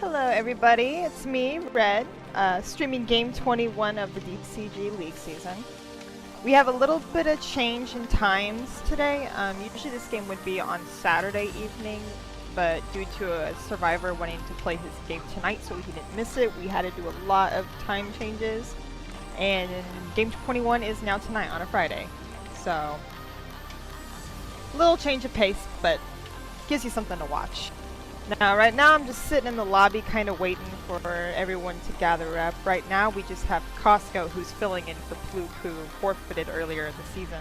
Hello everybody, it's me, Red, streaming Game 21 of the DCG League season. We have a little bit of change in times today. Usually this game would be on Saturday evening, but due to a survivor wanting to play his game tonight so he didn't miss it, we had to do a lot of time changes. And Game 21 is now tonight on a Friday. So, little change of pace, but gives you something to watch. Now, right now I'm just sitting in the lobby kind of waiting for everyone to gather up. Right now we just have Costco who's filling in for Fluke who forfeited earlier in the season.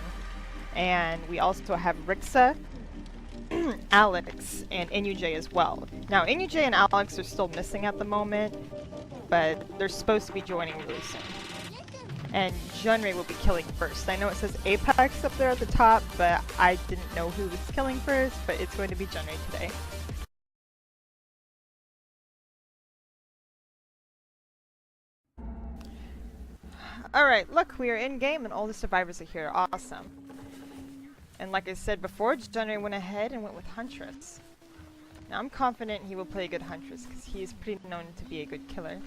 And we also have Rixa, Alex, and NUJ as well. Now NUJ and Alex are still missing at the moment, but they're supposed to be joining really soon. And Junrei will be killing first. I know it says Apex up there at the top, but I didn't know who was killing first, but it's going to be Junrei today. Alright, look, we are in-game and all the survivors are here. Awesome. And like I said before, Junrei went ahead and went with Huntress. Now I'm confident he will play a good Huntress, because he is pretty known to be a good killer.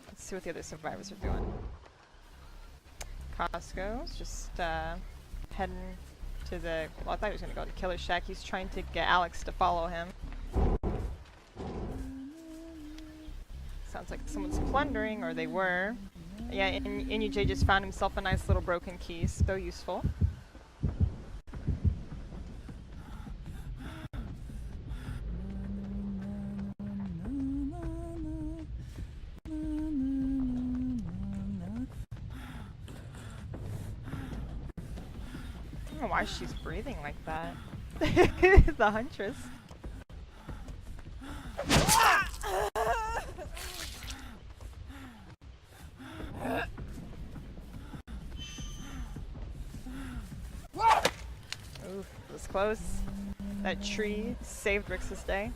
Let's see what the other survivors are doing. Costco's just heading to the... Well, I thought he was going to go to Killer Shack. He's trying to get Alex to follow him. Sounds like someone's plundering, or they were. Yeah, and NUJ just found himself a nice little broken key, so useful. I don't know why she's breathing like that. The Huntress. Oof, it was close. That tree saved Rix's day.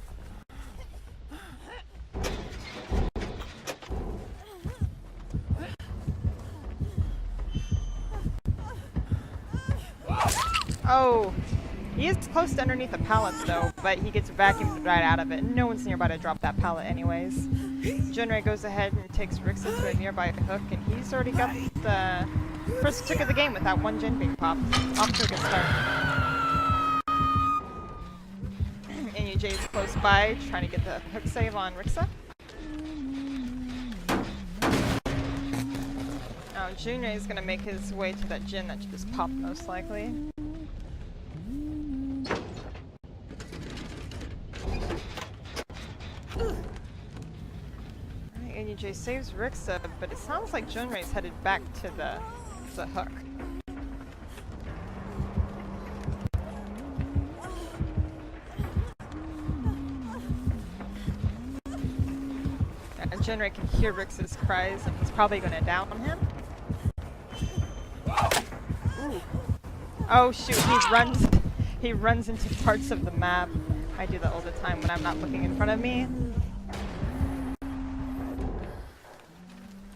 Oh, he is close to underneath the pallet though, but he gets vacuumed right out of it. No one's nearby to drop that pallet anyways. Junrei goes ahead and takes Rixa to a nearby hook, and he's already got the first tick of the game with that one gen being popped. Off to a good start. NUJ is close by, trying to get the hook save on Rixa. Now Junrei is going to make his way to that gen that just popped most likely. NUJ saves Rixa, but it sounds like Junrei's headed back to the hook. And Junrei can hear Rix's cries, and he's probably going to down him. Ooh. Oh shoot! He runs into parts of the map. I do that all the time when I'm not looking in front of me.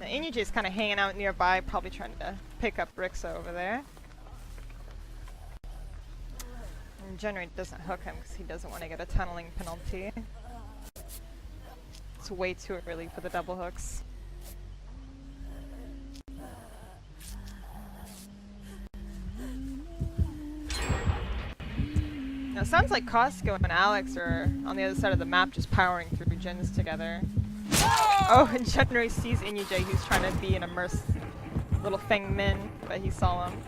NUJ is kind of hanging out nearby, probably trying to pick up Rixa over there. And Junrei doesn't hook him because he doesn't want to get a tunneling penalty. It's way too early for the double hooks. Now it sounds like Costco and Alex are on the other side of the map just powering through gens together. Oh, and Junrei sees NUJ who's trying to be an immersed little Feng Min, but he saw him.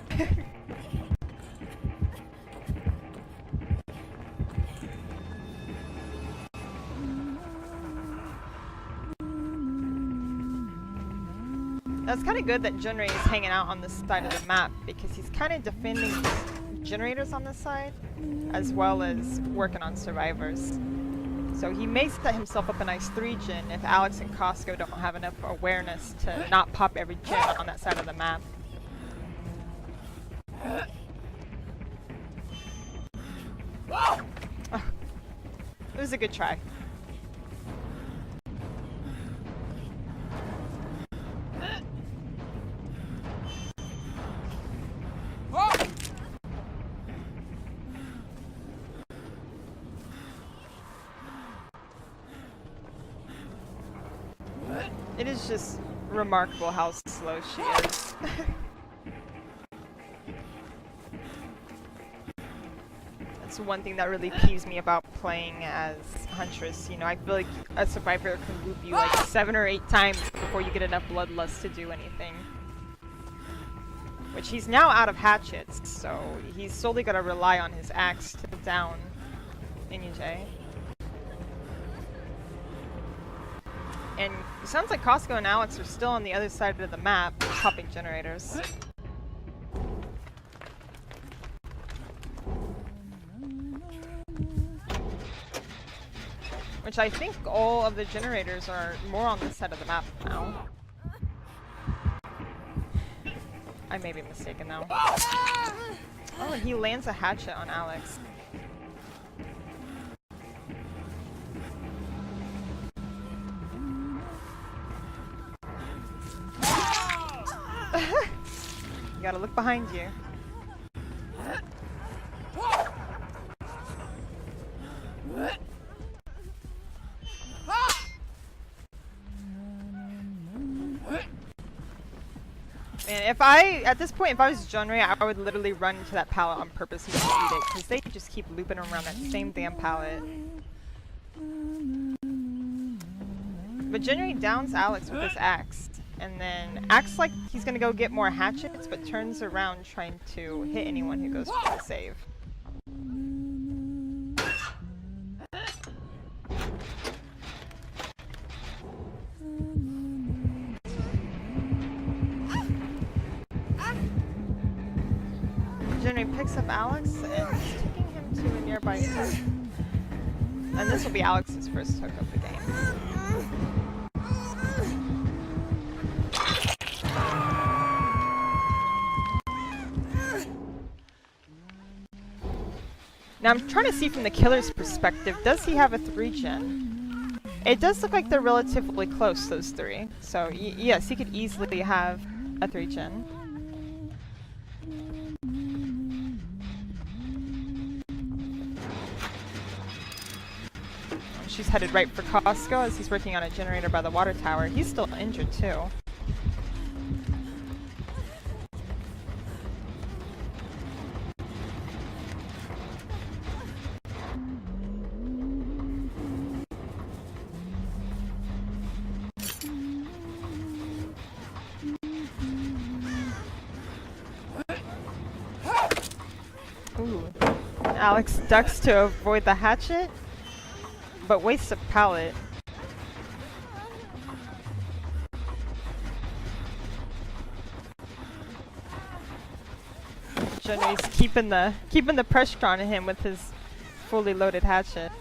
Now it's kind of good that Junrei is hanging out on this side of the map because he's kind of defending generators on this side as well as working on survivors. So he may set himself up a nice 3-gen if Alex and Costco don't have enough awareness to not pop every gen on that side of the map. Oh, it was a good try. It is just remarkable how slow she is. That's one thing that really peeves me about playing as Huntress. You know, I feel like a survivor can loop you like 7 or 8 times before you get enough bloodlust to do anything. Which he's now out of hatchets, so he's solely gotta rely on his axe to down NUJ. And it sounds like Costco and Alex are still on the other side of the map, popping generators. Which I think all of the generators are more on this side of the map now. I may be mistaken now. Oh, and he lands a hatchet on Alex. You gotta look behind you. And if at this point, if I was Junrei, I would literally run into that pallet on purpose and just eat it, because they just keep looping around that same damn pallet. But Junrei downs Alex with his axe, and then acts like he's gonna go get more hatchets, but turns around trying to hit anyone who goes for the save. Junrei picks up Alex and is taking him to a nearby hook. And this will be Alex's first hook of the game. Now I'm trying to see from the killer's perspective, does he have a 3-gen? It does look like they're relatively close, those 3. So yes, he could easily have a 3-gen. She's headed right for Costco as he's working on a generator by the water tower. He's still injured too. Ooh. Alex ducks to avoid the hatchet, but wastes a pallet. Junrei's keeping the pressure on him with his fully loaded hatchet.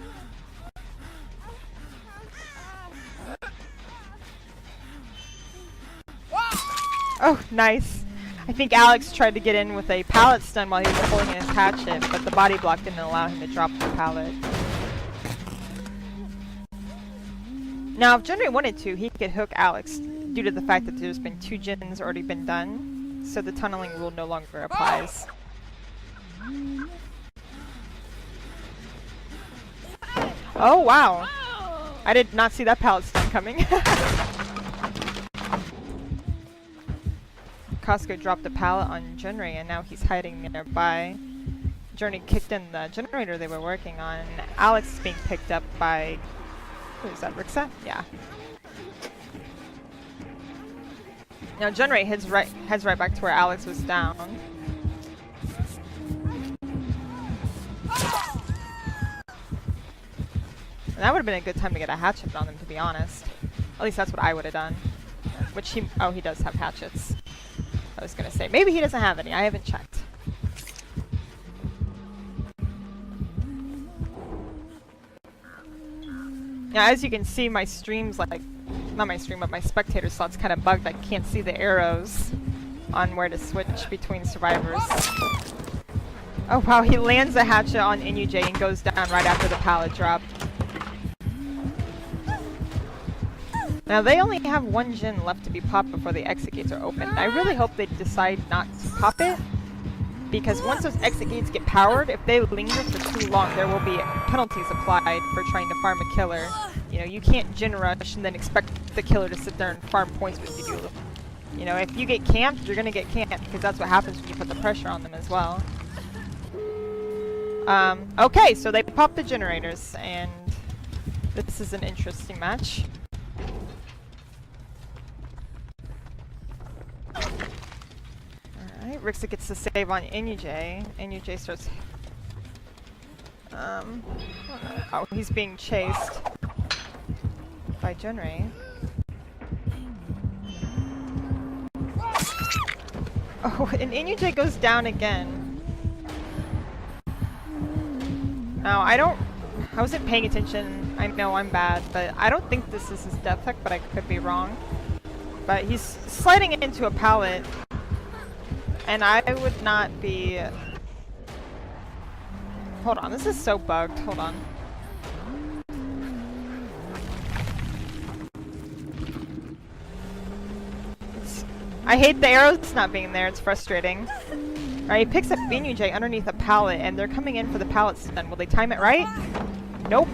Oh, nice. I think Alex tried to get in with a pallet stun while he was pulling in his hatchet, but the body block didn't allow him to drop the pallet. Now, if Junrei wanted to, he could hook Alex due to the fact that there's been 2 gens already been done, so the tunneling rule no longer applies. Oh, wow. I did not see that pallet stun coming. Costco dropped a pallet on Junrei, and now he's hiding nearby. Junrei kicked in the generator they were working on. Alex is being picked up by... Who is that, Rixa? Yeah. Now Junrei heads right back to where Alex was down. And that would have been a good time to get a hatchet on them, to be honest. At least that's what I would have done. Which he does have hatchets. I was gonna say, maybe he doesn't have any, I haven't checked. Now, as you can see, my stream's like, not my stream, but my spectator slot's kind of bugged. I can't see the arrows on where to switch between survivors. Oh wow, he lands a hatchet on NUJ and goes down right after the pallet drop. Now, they only have 1 gen left to be popped before the exit gates are open. I really hope they decide not to pop it, because once those exit gates get powered, if they linger for too long, there will be penalties applied for trying to farm a killer You know, you can't Jin rush and then expect the killer to sit there and farm points with you. You know, if you get camped, you're gonna get camped, because that's what happens when you put the pressure on them as well. Okay, so they popped the generators, and this is an interesting match. Alright, Rixa gets the save on NUJ. NUJ starts... oh, he's being chased by Junrei. Oh, and NUJ goes down again. Now, I wasn't paying attention. I know I'm bad, but I don't think this is his death tech, but I could be wrong. But he's sliding into a pallet, and I would not be... Hold on, this is so bugged. Hold on. I hate the arrows not being there, it's frustrating. Alright, he picks up NUJ underneath a pallet, and they're coming in for the pallet stun. Will they time it right? Nope.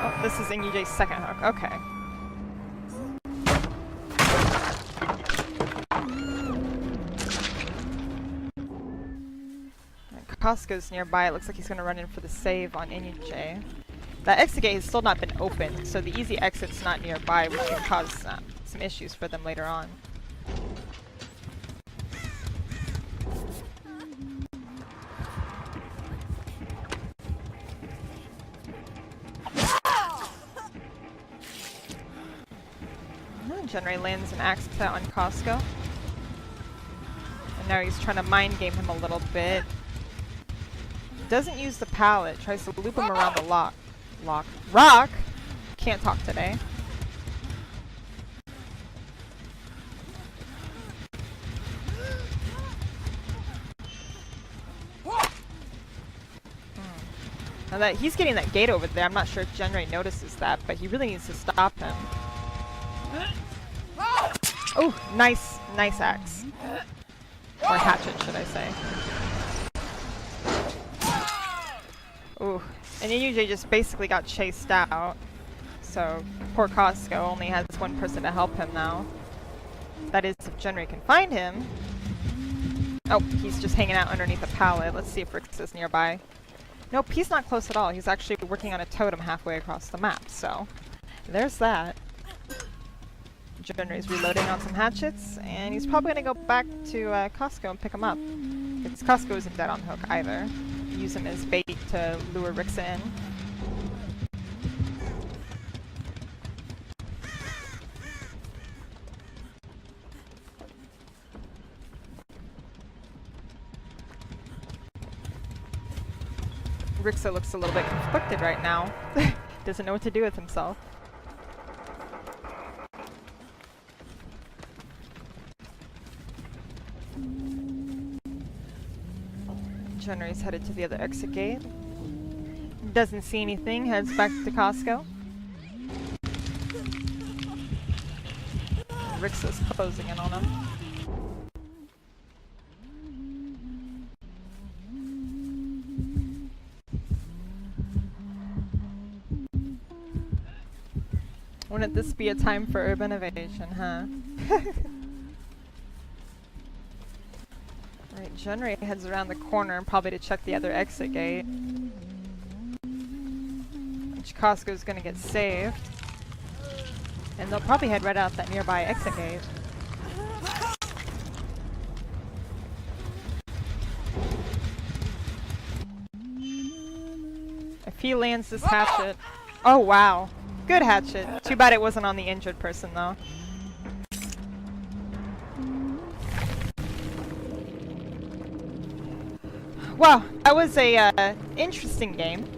Oh, this is NUJ's second hook. Okay. Costco's nearby. It looks like he's going to run in for the save on NUJ. That exit gate has still not been opened, so the easy exit's not nearby, which could cause some issues for them later on. Junrei lands an axe on Costco. And now he's trying to mind game him a little bit. Doesn't use the pallet, tries to loop him around the rock! Can't talk today. Now that he's getting that gate over there, I'm not sure if Junrei notices that, but he really needs to stop him. Oh, nice axe. Or hatchet, should I say. Ooh, and NUJ just basically got chased out. So, poor Costco only has one person to help him now. That is, if Junrei can find him. Oh, he's just hanging out underneath a pallet. Let's see if Rix is nearby. Nope, he's not close at all. He's actually working on a totem halfway across the map, so there's that. Junrei's reloading on some hatchets, and he's probably going to go back to Costco and pick him up. Because Costco isn't dead on hook either. Use him as bait to lure Rixa in. Rixa looks a little bit conflicted right now. Doesn't know what to do with himself. Junrei's headed to the other exit gate. Doesn't see anything, heads back to Costco. Rixa's closing in on him. Wouldn't this be a time for urban evasion, huh? Right, Junrei heads around the corner, probably to check the other exit gate. Which Costco's gonna get saved. And they'll probably head right out that nearby exit gate. If he lands this hatchet... Oh wow! Good hatchet. Too bad it wasn't on the injured person though. Well, that was a interesting game.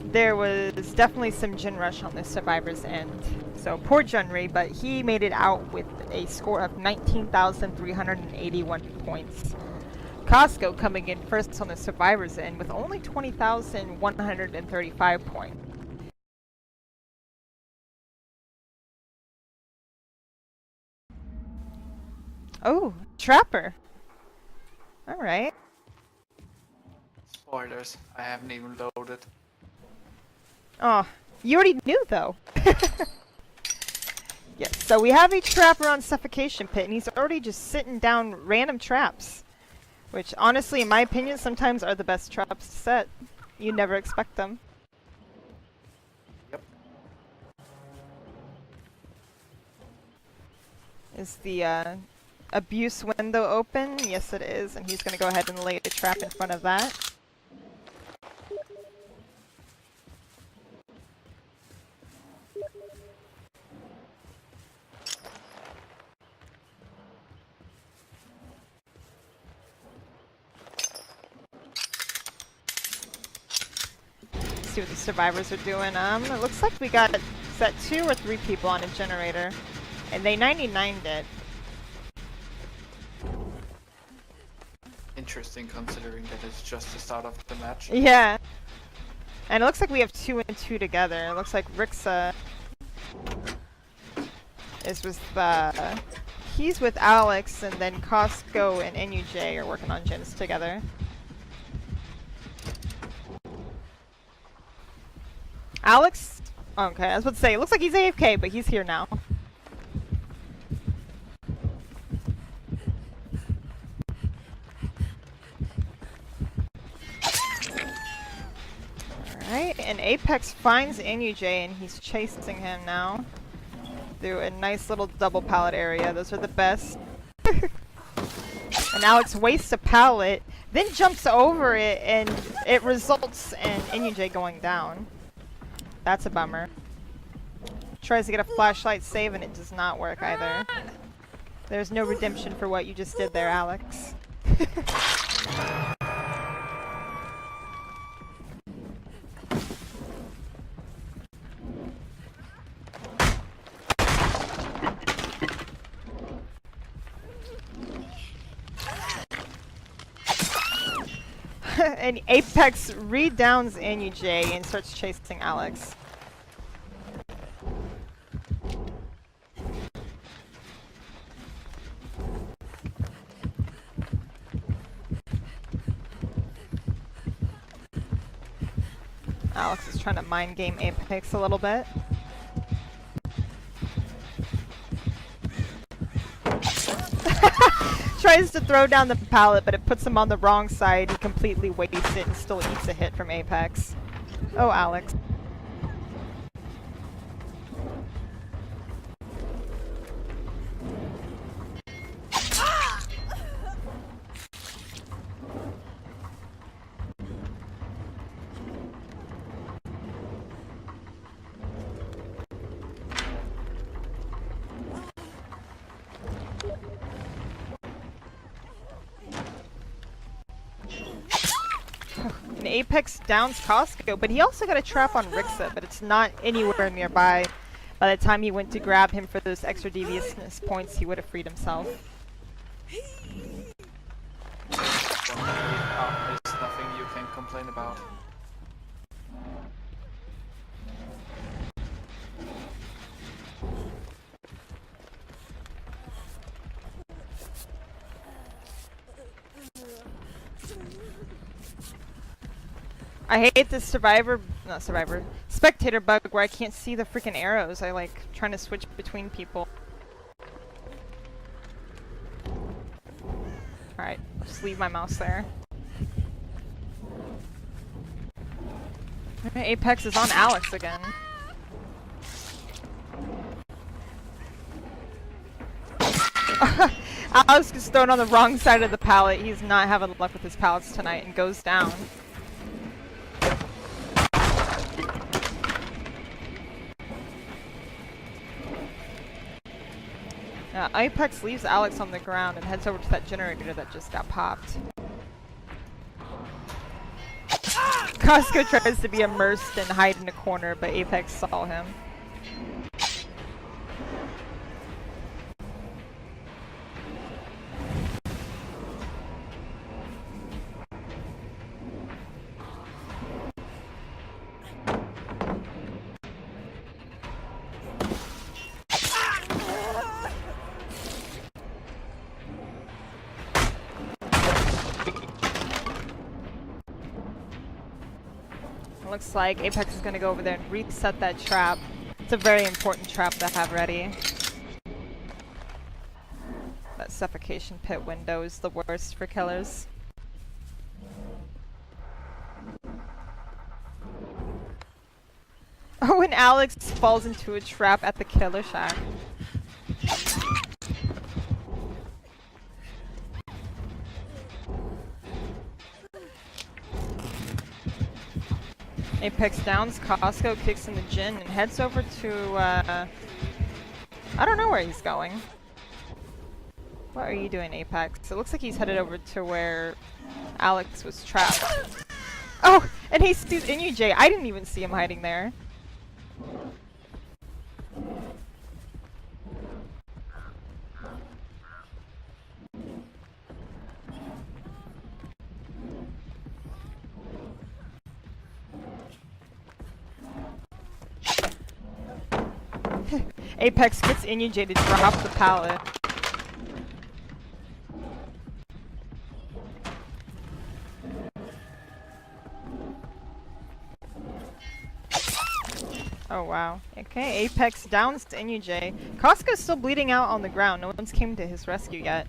There was definitely some Jin rush on the survivor's end. So poor Junrei, but he made it out with a score of 19,381 points. Costco coming in first on the survivor's end with only 20,135 points. Oh, Trapper. Alright. Spoilers, I haven't even loaded. Oh, you already knew though. Yes, so we have a trap around Suffocation Pit, and he's already just sitting down random traps. Which, honestly, in my opinion, sometimes are the best traps to set. You never expect them. Yep. Is the abuse window open? Yes, it is, and he's going to go ahead and lay a trap in front of that. See what the survivors are doing. It looks like we got set 2 or 3 people on a generator, and they 99'd it. Interesting, considering that it's just the start of the match. Yeah, and it looks like we have 2 and 2 together. It looks like Rixa is with he's with Alex, and then Costco and NUJ are working on gens together. Alex? Okay, I was about to say, it looks like he's AFK, but he's here now. Alright, and Apex finds NUJ, and he's chasing him now through a nice little double pallet area. Those are the best. And Alex wastes a pallet, then jumps over it, and it results in NUJ going down. That's a bummer. Tries to get a flashlight save and it does not work either. There's no redemption for what you just did there, Alex. And Apex re-downs NUJ and starts chasing Alex. Alex is trying to mind game Apex a little bit. Tries to throw down the pallet, but it puts him on the wrong side. He completely wastes it and still eats a hit from Apex. Oh, Alex. And Apex downs Costco, but he also got a trap on Rixa, but it's not anywhere nearby. By the time he went to grab him for those extra deviousness points, he would have freed himself. There's nothing you can complain about. I hate this spectator bug where I can't see the freaking arrows. I like trying to switch between people. Alright, I'll just leave my mouse there. Apex is on Alex again. Alex gets thrown on the wrong side of the pallet. He's not having luck with his pallets tonight and goes down. Apex leaves Alex on the ground and heads over to that generator that just got popped. Costco tries to be immersed and hide in a corner, but Apex saw him. looks like Apex is going to go over there and reset that trap. It's a very important trap to have ready. That suffocation pit window is the worst for killers. Oh, and Alex falls into a trap at the killer shack. Apex downs, Costco kicks in the gin and heads over to, I don't know where he's going. What are you doing, Apex? It looks like he's headed over to where Alex was trapped. Oh, and he sees InuJ. I didn't even see him hiding there. Apex gets InuJ to drop the pallet. Oh wow. Okay, Apex downs to InuJ. Costco's still bleeding out on the ground. No one's came to his rescue yet.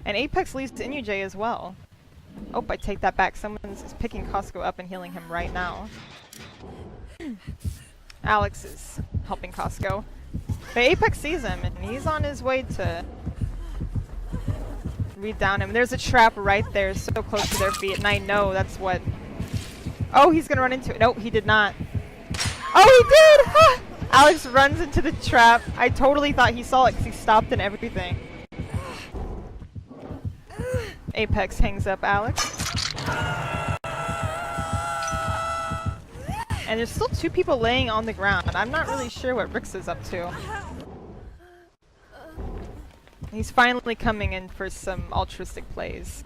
And Apex leads to InuJ as well. Oh, I take that back. Someone's picking Costco up and healing him right now. Alex is helping Costco. But Apex sees him and he's on his way to re-down him. There's a trap right there, so close to their feet, and I know that's what... Oh, he's gonna run into it. Nope, he did not. Oh, he did! Alex runs into the trap. I totally thought he saw it because he stopped and everything. Apex hangs up Alex. And there's still 2 people laying on the ground. I'm not really sure what Rix is up to. He's finally coming in for some altruistic plays.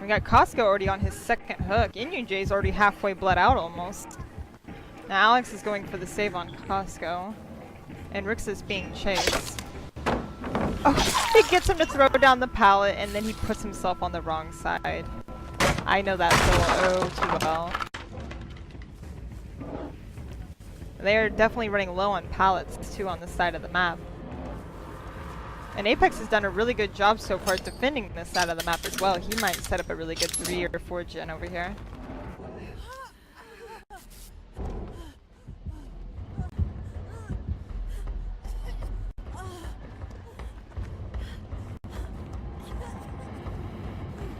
We got Costco already on his second hook. InuJ's already halfway bled out almost. Now Alex is going for the save on Costco. And Rix is being chased. Oh, he gets him to throw down the pallet and then he puts himself on the wrong side. I know that so too well. They are definitely running low on pallets too on the side of the map. And Apex has done a really good job so far defending this side of the map as well. He might set up a really good 3 or 4 gen over here.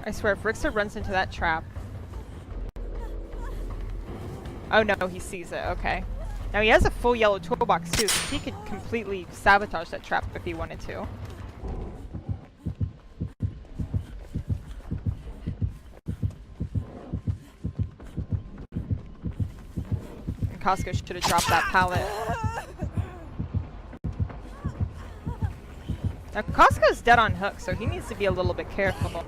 I swear, if Rixer runs into that trap... Oh no, he sees it, okay. Now he has a full yellow toolbox too, so he could completely sabotage that trap if he wanted to. And Costco should have dropped that pallet. Now Costco's dead on hook, so he needs to be a little bit careful.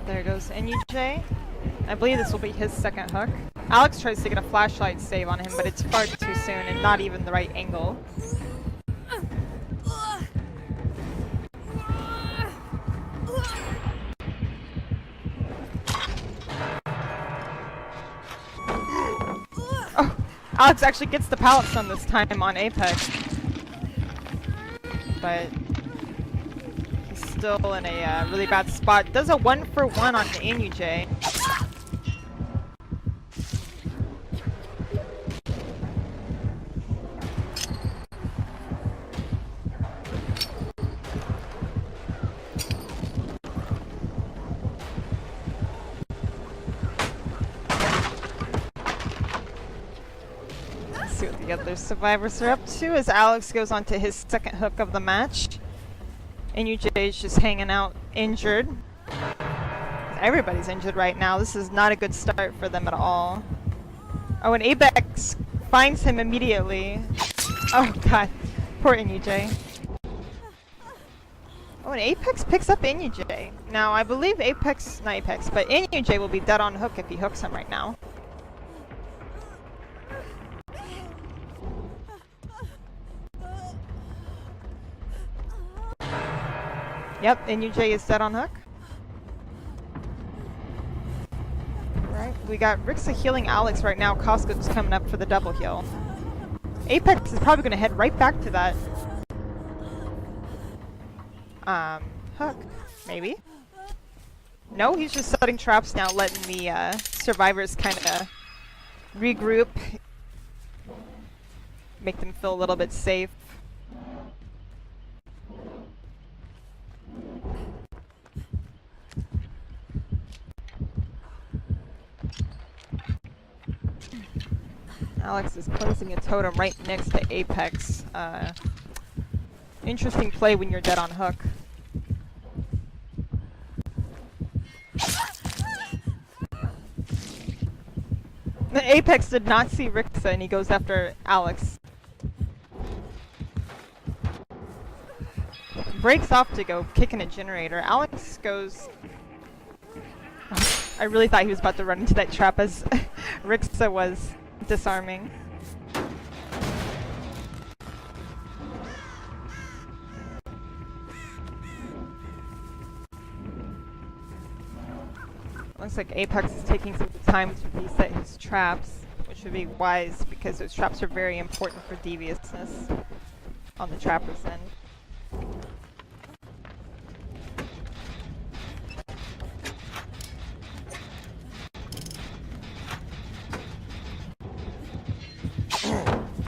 There goes InuJ. I believe this will be his second hook. Alex tries to get a flashlight save on him, but it's far too soon and not even the right angle. Oh, Alex actually gets the pallet stun this time on Apex. But he's still in a really bad spot. Does a 1-for-1 on InuJ. the other survivors are up to as Alex goes on to his second hook of the match. NUJ is just hanging out injured. Everybody's injured right now. This is not a good start for them at all. Oh, and Apex finds him immediately. Oh god, poor NUJ. Oh, and Apex picks up NUJ. Now, I believe not Apex, but NUJ will be dead on hook if he hooks him right now. Yep, NUJ is dead on hook. Right, we got Rixa healing Alex right now. Costco's coming up for the double heal. Apex is probably going to head right back to that hook, maybe? No, he's just setting traps now, letting the survivors kind of regroup, make them feel a little bit safe. Alex is placing a totem right next to Apex. Interesting play when you're dead on hook. Apex did not see Rixa and he goes after Alex. Breaks off to go kicking a generator. Alex goes... I really thought he was about to run into that trap as Rixa was disarming. Looks like Apex is taking some time to reset his traps, which would be wise because those traps are very important for deviousness on the trapper's end.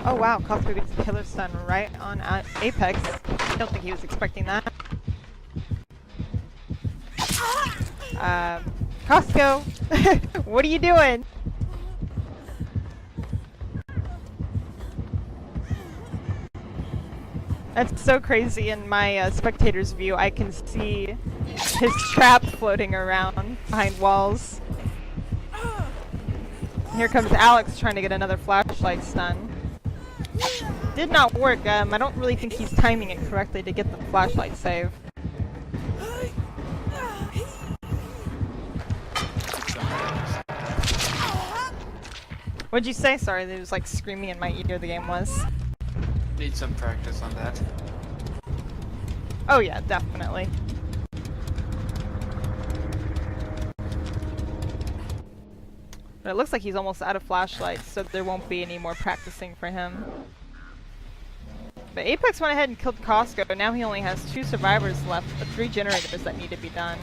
Oh wow, Costco gets the killer stun right on Apex. I don't think he was expecting that. Costco! What are you doing? That's so crazy. In my spectator's view, I can see his trap floating around behind walls. Here comes Alex trying to get another flashlight stun. Did not work. I don't really think he's timing it correctly to get the flashlight save. What'd you say? Sorry, there was like screaming in my ear, the game was. Need some practice on that. Oh yeah, definitely. But it looks like he's almost out of flashlights, so there won't be any more practicing for him. But Apex went ahead and killed Costco. Now he only has 2 survivors left, the 3 generators that need to be done.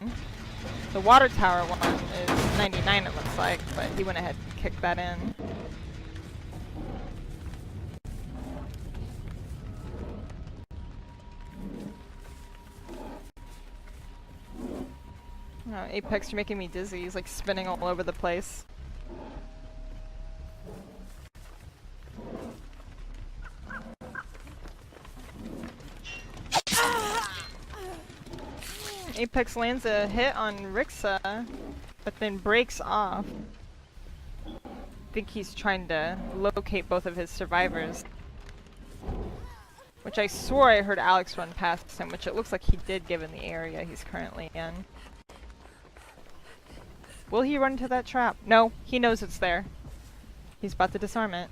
The water tower one is 99 it looks like, but he went ahead and kicked that in. Oh, Apex, you're making me dizzy. He's like spinning all over the place. Apex lands a hit on Rixa, but then breaks off. I think he's trying to locate both of his survivors. Which I swore I heard Alex run past him, which it looks like he did given the area he's currently in. Will he run into that trap? No, he knows it's there. He's about to disarm it.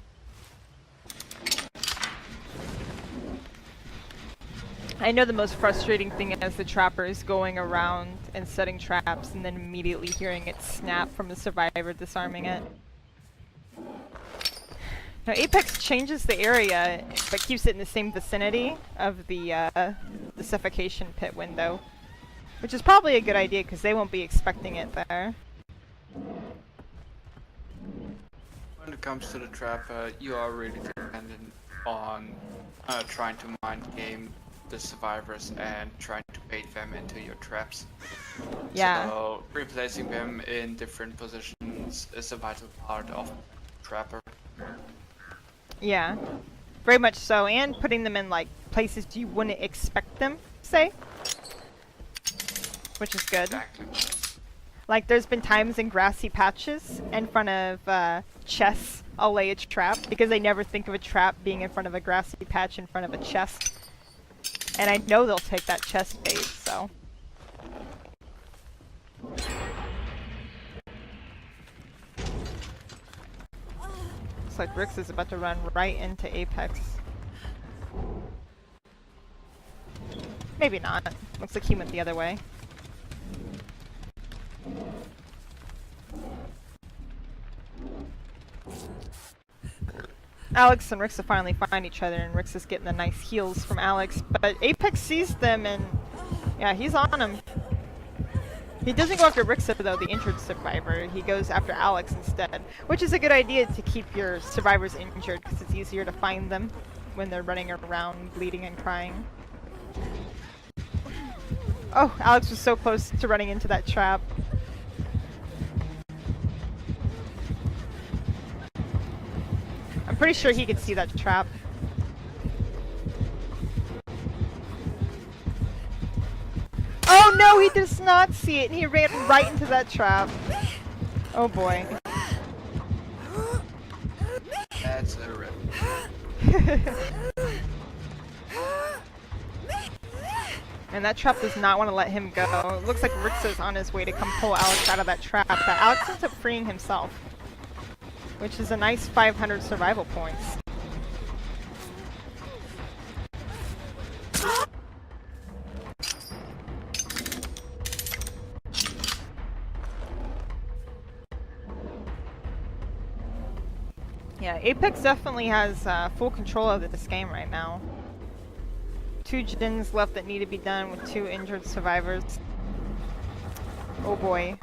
I know the most frustrating thing as the trapper is going around and setting traps and then immediately hearing it snap from the survivor disarming it. Now Apex changes the area but keeps it in the same vicinity of the suffocation pit window, which is probably a good idea because they won't be expecting it there. When it comes to the trap, you are really dependent on trying to mind game the survivors and trying to bait them into your traps. Yeah. So replacing them in different positions is a vital part of Trapper. Yeah, very much so, and putting them in like places you wouldn't expect them, say, which is good. Exactly. Like there's been times in grassy patches in front of chests I'll lay a trap because they never think of a trap being in front of a grassy patch in front of a chest, and I know they'll take that chest bait, so. Looks like Rix is about to run right into Apex. Maybe not. Looks like he went the other way. Alex and Rixa finally find each other, and Rixa's getting the nice heals from Alex, but Apex sees them and yeah, he's on him. He doesn't go after Rixa though, the injured survivor. He goes after Alex instead, which is a good idea to keep your survivors injured because it's easier to find them when they're running around bleeding and crying. Oh, Alex was so close to running into that trap. I'm pretty sure he could see that trap. Oh no, he does not see it, and he ran right into that trap. Oh boy. That's a rip. And that trap does not want to let him go. It looks like Rixa's on his way to come pull Alex out of that trap, but Alex ends up freeing himself, which is a nice 500 survival points. Yeah, Apex definitely has full control of this game right now. 2 gens left that need to be done with 2 injured survivors. Oh boy.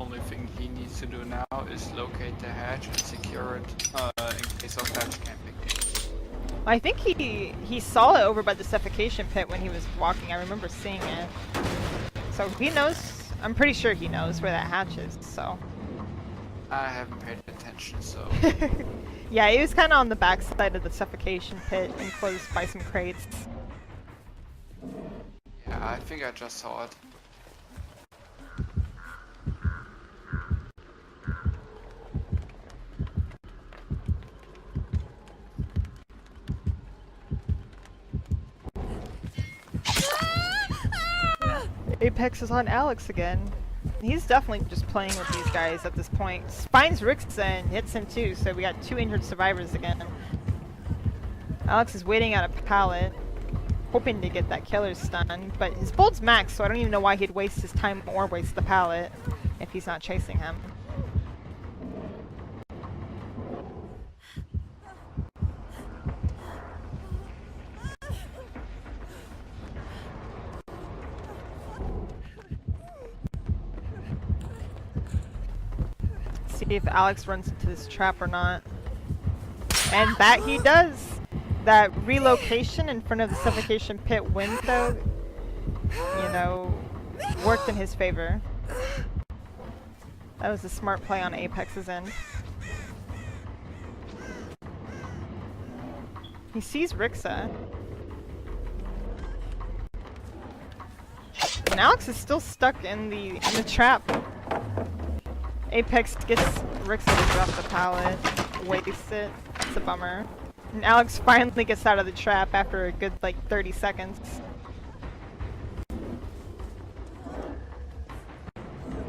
Only thing he needs to do now is locate the hatch and secure it in case of hatch camping. I think he saw it over by the suffocation pit when he was walking. I remember seeing it. So he knows, I'm pretty sure he knows where that hatch is, so. I haven't paid attention, so. Yeah, it was kind of on the backside of the suffocation pit, enclosed by some crates. Yeah, I think I just saw it. Apex is on Alex again. He's definitely just playing with these guys at this point. Finds Rixa and hits him too, so we got 2 injured survivors again. Alex is waiting at a pallet, hoping to get that killer stun, but his build's max, so I don't even know why he'd waste his time or waste the pallet if he's not chasing him. See if Alex runs into this trap or not. And that he does! That relocation in front of the suffocation pit window, you know, worked in his favor. That was a smart play on Apex's end. He sees Rixa. And Alex is still stuck in the trap. Apex gets Rixa to drop the pallet, wastes it. It's a bummer. And Alex finally gets out of the trap after a good like 30 seconds.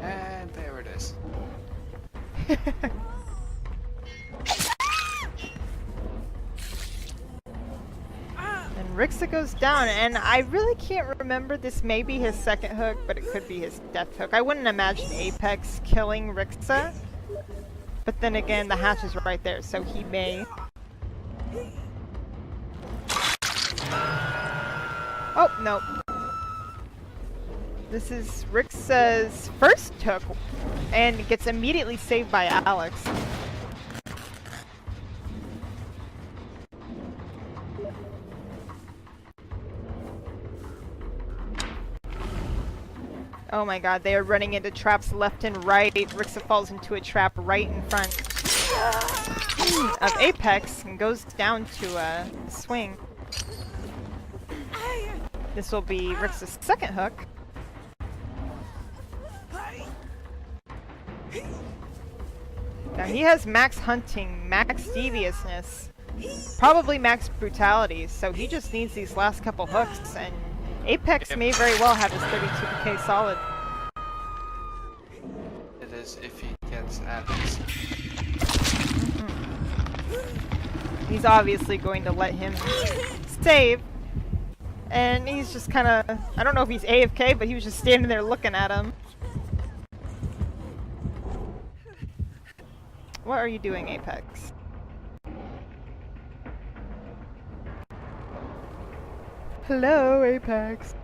And there it is. And Rixa goes down, and I really can't remember, this may be his second hook, but it could be his death hook. I wouldn't imagine Apex killing Rixa, but then again, the hatch is right there, so he may. Oh, nope. This is Rixa's first hook, and gets immediately saved by Alex. Oh my god, they are running into traps left and right. Rixa falls into a trap right in front of Apex and goes down to a swing. This will be Rixa's second hook. Now he has max hunting, max deviousness, probably max brutality, so he just needs these last couple hooks, and Apex may very well have his 32k solid. It is if he gets Alex. He's obviously going to let him save, and he's just kind of, I don't know if he's AFK, but he was just standing there looking at him. What are you doing, Apex? Hello, Apex.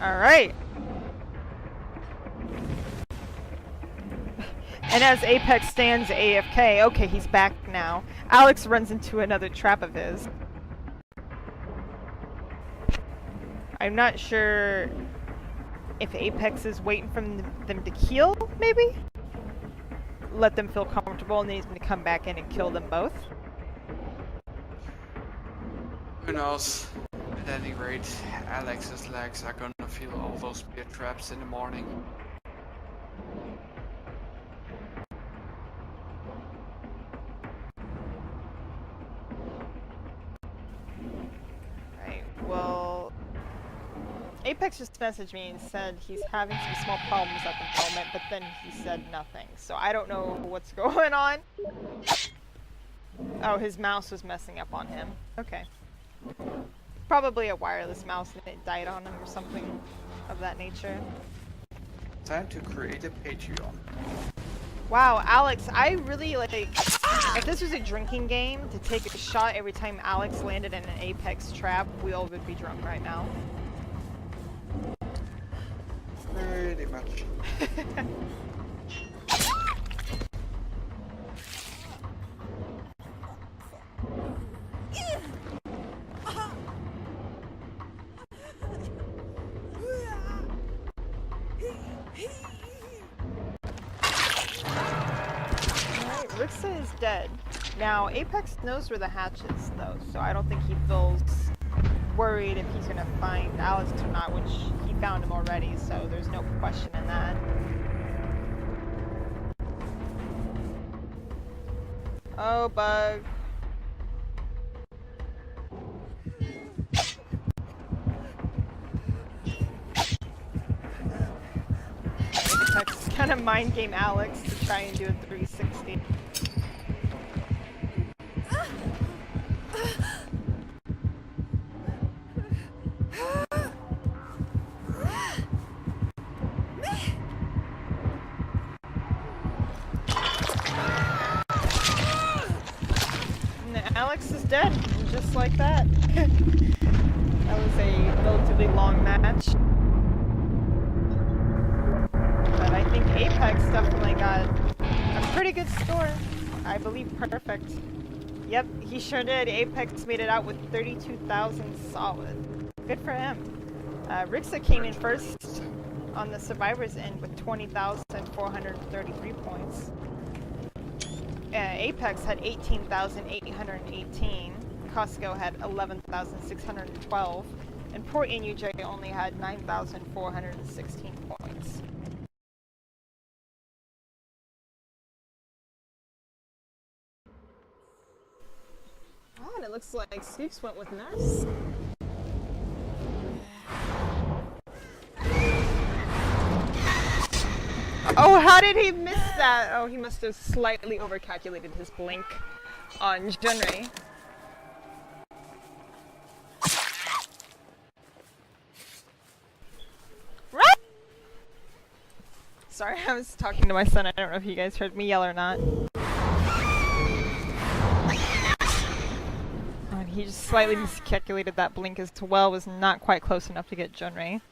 All right. And as Apex stands AFK, okay, he's back now. Alex runs into another trap of his. I'm not sure if Apex is waiting for them to heal, maybe? Let them feel comfortable and then he's going to come back in and kill them both. Who knows? At any rate, Alex's legs are gonna feel all those spear traps in the morning. Right, well, Apex just messaged me and said he's having some small problems at the moment, but then he said nothing. So I don't know what's going on. Oh, his mouse was messing up on him. Okay. Probably a wireless mouse and it died on him or something of that nature. Time to create a Patreon. Wow, Alex, I really like, if this was a drinking game, to take a shot every time Alex landed in an Apex trap, we all would be drunk right now. Pretty much. Rixa is dead. Now, Apex knows where the hatch is, though, so I don't think he feels worried if he's gonna find Alex or not, which he found him already, so there's no question in that. Oh, bug. Apex is gonna mind game Alex to try and do a 360. Alex is dead, just like that. That was a relatively long match. But I think Apex definitely got a pretty good score. I believe perfect. Yep, he sure did. Apex made it out with 32,000 solid. Good for him. Rixa came in first on the survivors end with 20,433 points. Apex had 18,818, Costco had 11,612, and Port NUJ only had 9,416 points. Oh, and it looks like Scoops went with Nurse. Oh, how did he miss that? Oh, he must have slightly overcalculated his blink on Junrei. Right? Sorry, I was talking to my son. I don't know if you guys heard me yell or not. And he just slightly miscalculated that blink as well. Was not quite close enough to get Junrei.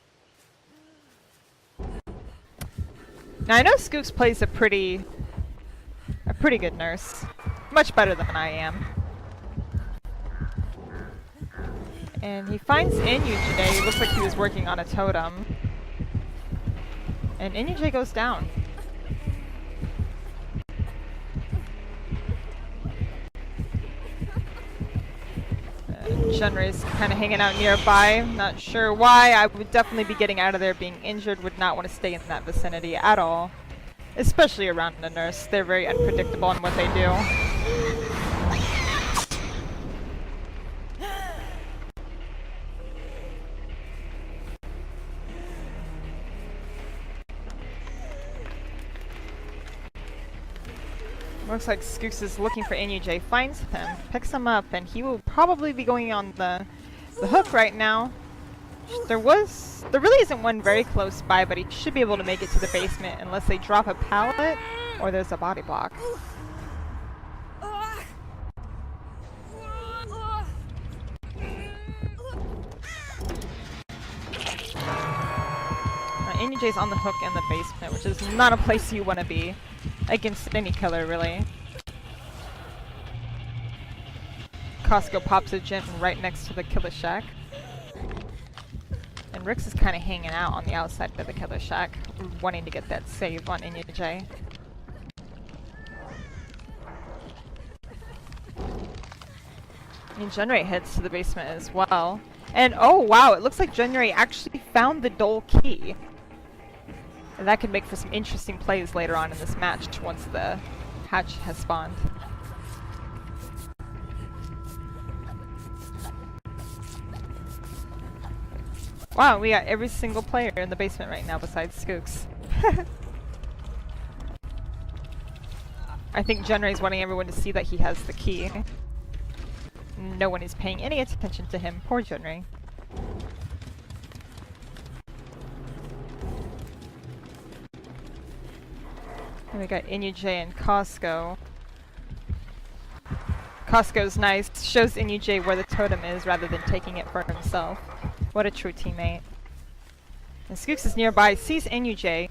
Now I know Skooks plays a pretty good nurse. Much better than I am. And he finds Inuj. Looks like he was working on a totem. And Inuj goes down. Junrei's kind of hanging out nearby. Not sure why. I would definitely be getting out of there. Being injured, would not want to stay in that vicinity at all. Especially around a nurse. They're very unpredictable in what they do. Looks like Skooks is looking for Inuj, finds him, picks him up, and he will probably be going on the hook right now. There really isn't one very close by, but he should be able to make it to the basement unless they drop a pallet or there's a body block. Inuj's on the hook in the basement, which is not a place you want to be against any killer, really. Costco pops a gem right next to the killer shack. And Rix is kind of hanging out on the outside of the killer shack, wanting to get that save on Inuj. And Junrei heads to the basement as well. And oh wow, it looks like Junrei actually found the Dole key. And that could make for some interesting plays later on in this match once the hatch has spawned. Wow, we got every single player in the basement right now besides Skooks. I think Junrei's wanting everyone to see that he has the key. No one is paying any attention to him. Poor Junrei. And we got Inuj and Costco. Costco's nice. Shows Inuj where the totem is rather than taking it for himself. What a true teammate. And Skooks is nearby, sees Inuj,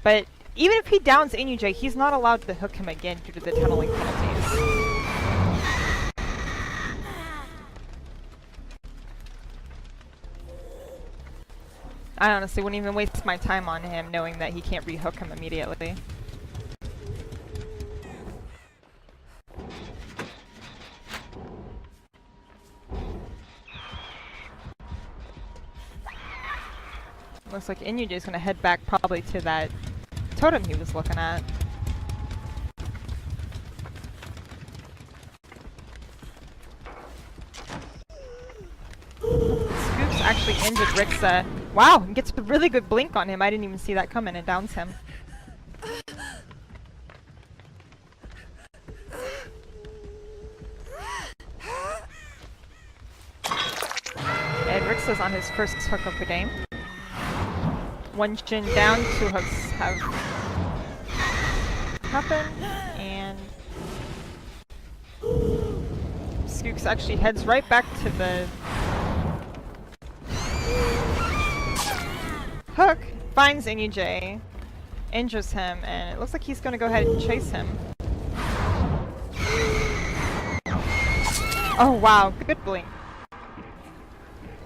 but even if he downs Inuj, he's not allowed to hook him again due to the tunneling penalties. I honestly wouldn't even waste my time on him knowing that he can't rehook him immediately. Looks like Inuj is going to head back probably to that totem he was looking at. Skooks actually injured Rixa. Wow, he gets a really good blink on him. I didn't even see that coming and downs him. And Rixa's on his first hook of the game. One Jin down, 2 hooks have happened, and Skooks actually heads right back to the hook, finds Inuj, injures him, and it looks like he's going to go ahead and chase him. Oh wow, good blink.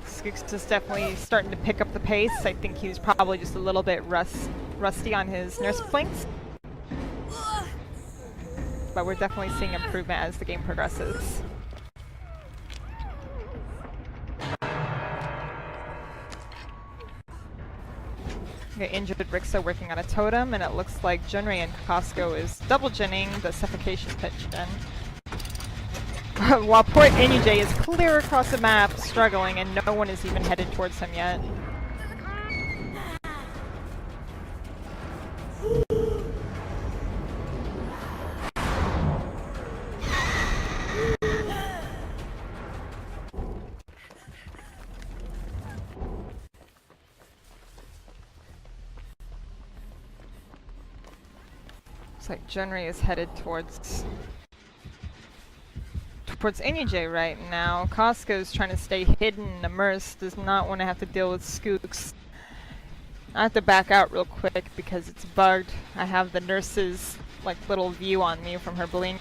Skooks is definitely starting to pick up the pace. I think he was probably just a little bit rusty on his nurse blinks. But we're definitely seeing improvement as the game progresses. Okay, injured Rixa working on a totem, and it looks like Junrei and Costco is double ginning the suffocation pitch gen. While poor Inuj is clear across the map, struggling, and no one is even headed towards him yet. Looks like Junrei is headed towards Inuj right now. Costco's trying to stay hidden, immersed, does not want to have to deal with Skooks. I have to back out real quick because it's bugged. I have the nurse's like little view on me from her blink.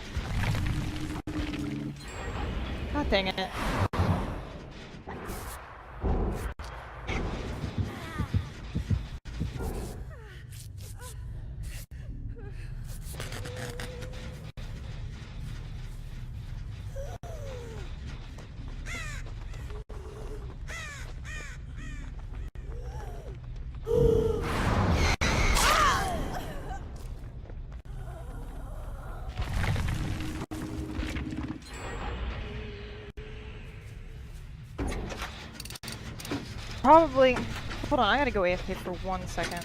God dang it. Probably. Hold on, I gotta go AFK for 1 second.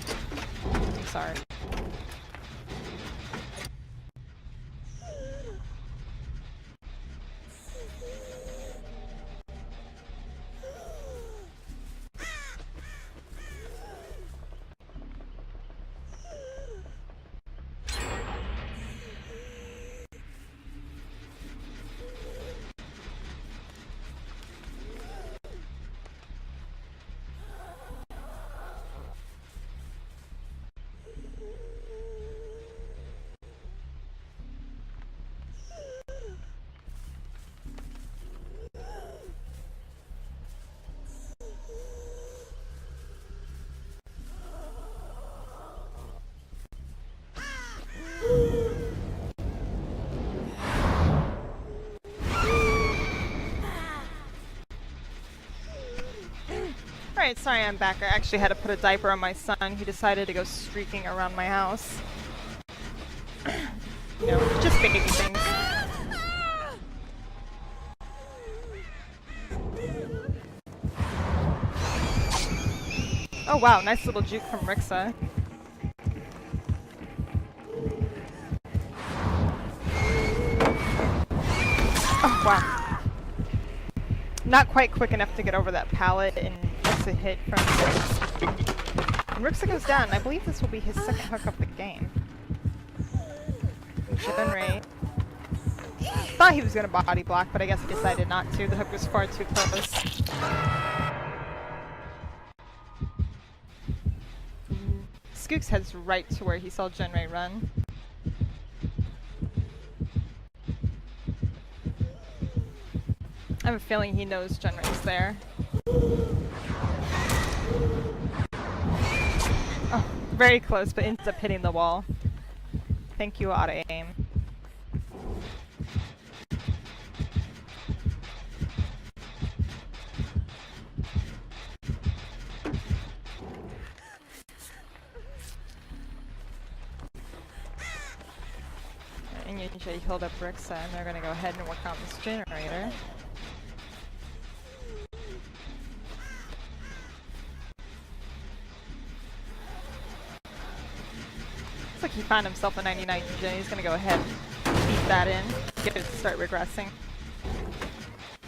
I'm sorry. Alright, sorry I'm back. I actually had to put a diaper on my son. He decided to go streaking around my house. You know, just baby things. Oh wow, nice little juke from Rixa. Oh wow. Not quite quick enough to get over that pallet and a hit from and Rixa goes down. I believe this will be his second hook of the game. Junrei thought he was gonna body block, but I guess he decided not to. The hook was far too close. Skooks heads right to where he saw Junrei run. I have a feeling he knows Junrei's there. Oh, very close, but ends up hitting the wall. Thank you, auto-aim. And you usually healed up Rixa, and they're gonna go ahead and work on this generator. Looks like he found himself a 99 Gen. He's gonna go ahead and beat that in, get it to start regressing.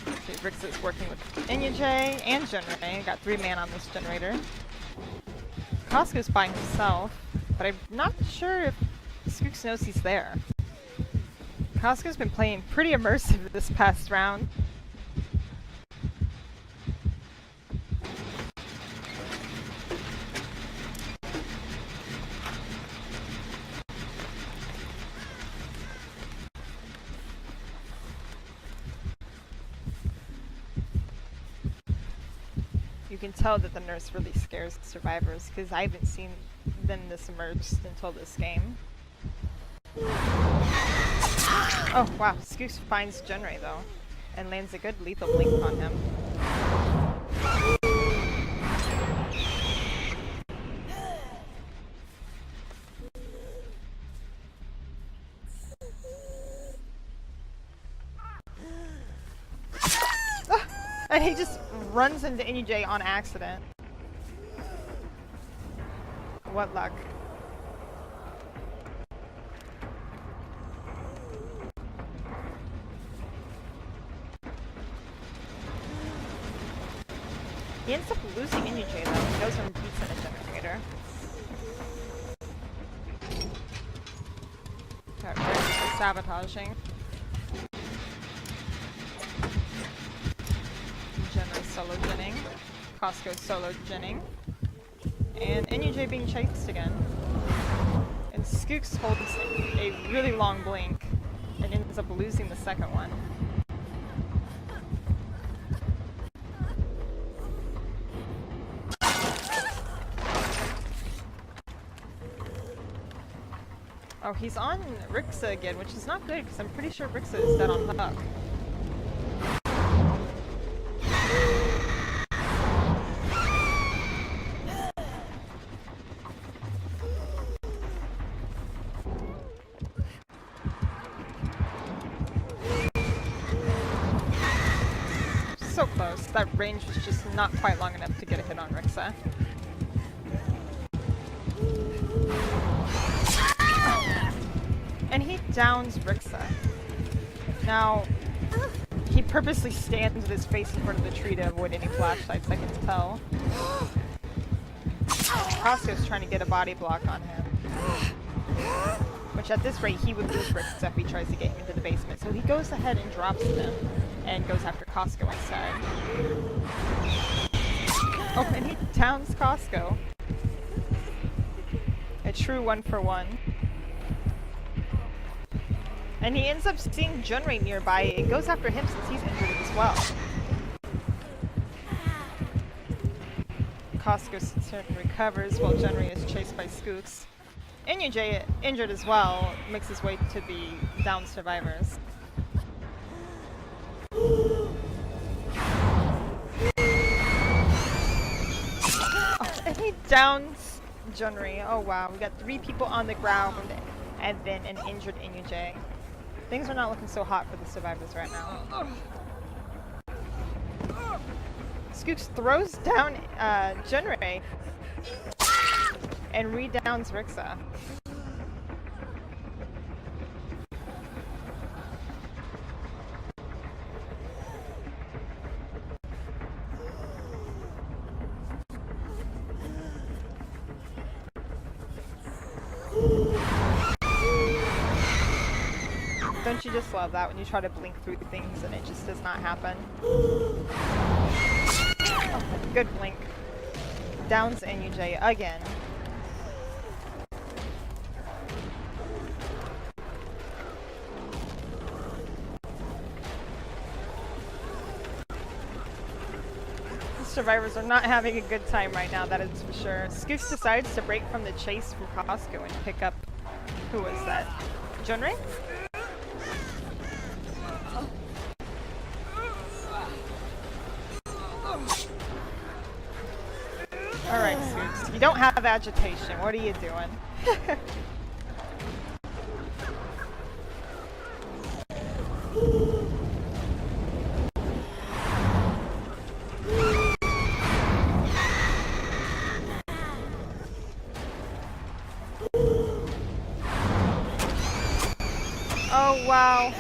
Okay, Rixa's working with Inyuj and Junrei. Got 3 man on this generator. Costco's by himself, but I'm not sure if Skooks knows he's there. Costco's been playing pretty immersive this past round. You can tell that the nurse really scares the survivors, because I haven't seen them this immersed until this game. Oh wow, Skooks finds Junrei though, and lands a good lethal blink on him. And he just runs into Inyuj on accident. What luck. He ends up losing Inyuj though. He goes and beats in a generator. Got rid of sabotaging. Junrei solo genning. Costco solo genning. And NUJ being chased again. And Skooks holds a really long blink and ends up losing the second one. Oh, he's on Rixa again, which is not good because I'm pretty sure Rixa is dead on Huck. So close. That range was just not quite long enough to get a hit on Rixa. And he downs Rixa. Now, he purposely stands with his face in front of the tree to avoid any flashlights, I can tell. Costco's trying to get a body block on him. Which at this rate, he would lose Rixa if he tries to get him into the basement. So he goes ahead and drops him and goes after Costco instead. Oh, and he downs Costco. A true 1-for-1. And he ends up seeing Junrei nearby and goes after him since he's injured as well. Costco sits here and recovers while Junrei is chased by Skooks. NUJ, injured as well, makes his way to the downed survivors. Oh, and he downs Junrei. Oh wow, we got 3 people on the ground and then an injured NUJ. Things are not looking so hot for the survivors right now. Skooks throws down Junrei and re-downs Rixa. Don't you just love that when you try to blink through things and it just does not happen? Oh, good blink. Downs NUJ again. The survivors are not having a good time right now, that is for sure. Skooks decides to break from the chase from Costco and pick up... Who was that? Junrei? Alright, Skooks. You don't have agitation. What are you doing? Oh, wow.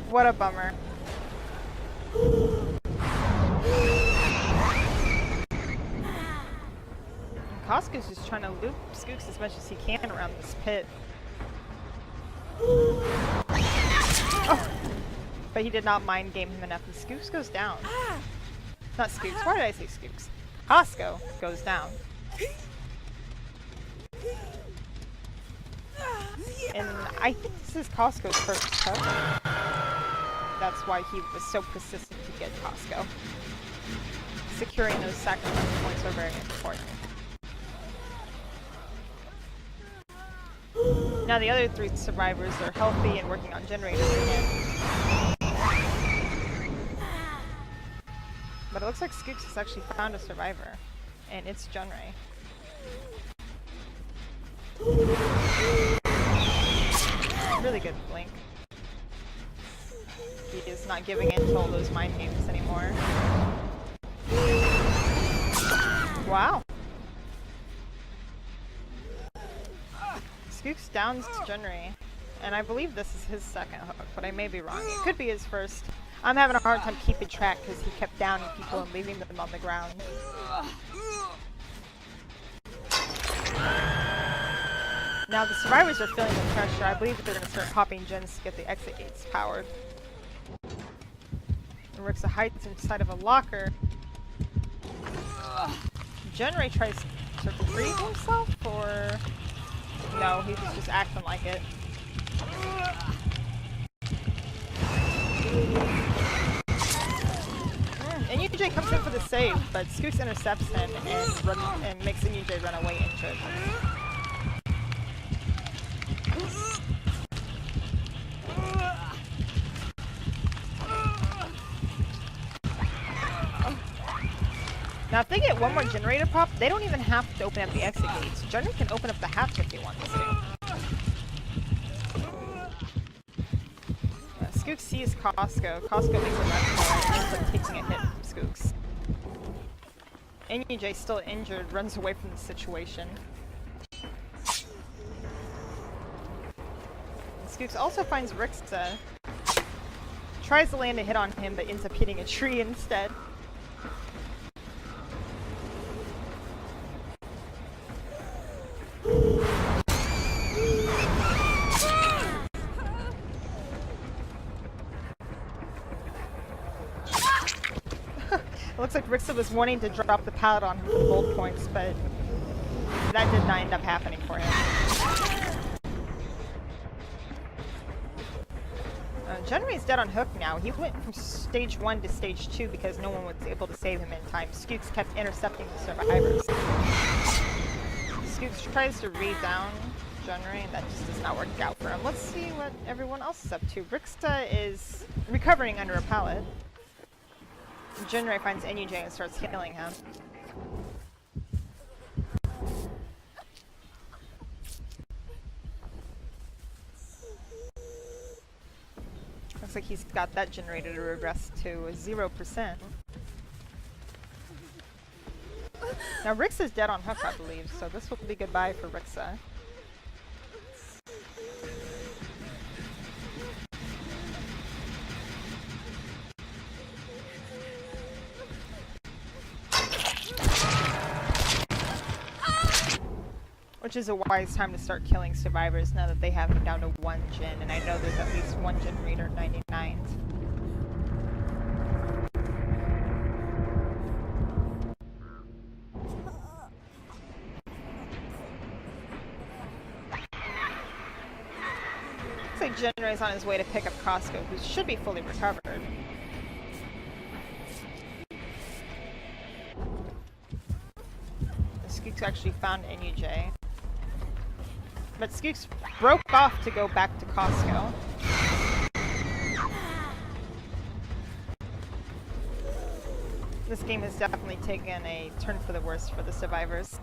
What a bummer. Costco's just trying to loop Skooks as much as he can around this pit. Oh. But he did not mind game him enough, and Skooks goes down. Not Skooks, why did I say Skooks? Costco goes down. And I think this is Costco's first cover. That's why he was so persistent to get Costco. Securing those sacrifice points are very important. Now the other 3 survivors are healthy and working on generators again. But it looks like Skooks has actually found a survivor. And it's Junrei. Really good blink. He is not giving in to all those mind games anymore. Wow. Skooks downs Junrei, and I believe this is his second hook, but I may be wrong. It could be his first. I'm having a hard time keeping track because he kept downing people and leaving them on the ground. Now the survivors are feeling the pressure. I believe that they're going to start popping gens to get the exit gates powered. And Rixa hides inside of a locker. Junrei tries to retrieve himself, or no, he's just acting like it. And UJ comes in for the save, but Skooks intercepts him and makes NUJ run away injured. Now, if they get one more generator pop, they don't even have to open up the exit gates. Junrei can open up the hatch if he wants to. Skooks sees Costco. Costco makes a run for it and ends up taking a hit from Skooks. NUJ, still injured, runs away from the situation. Skooks also finds Rixa. Tries to land a hit on him, but ends up hitting a tree instead. It looks like Rixa was wanting to drop the pallet on him for gold points, but that did not end up happening for him. Junrei's dead on hook now. He went from stage 1 to stage 2 because no one was able to save him in time. Skooks kept intercepting the survivors. Skooks tries to read down Junrei, and that just does not work out for him. Let's see what everyone else is up to. Rixa is recovering under a pallet. Junrei finds NUJ and starts healing him. Looks like he's got that generator to regress to 0%. Now Rixa's dead on hook, I believe, so this will be goodbye for Rixa. Which is a wise time to start killing survivors now that they have him down to 1 gen, and I know there's at least 1 generator 99. Looks like Junrei's on his way to pick up Costco, who should be fully recovered. Skooks actually found NUJ. But Skooks broke off to go back to Costco. This game has definitely taken a turn for the worse for the survivors.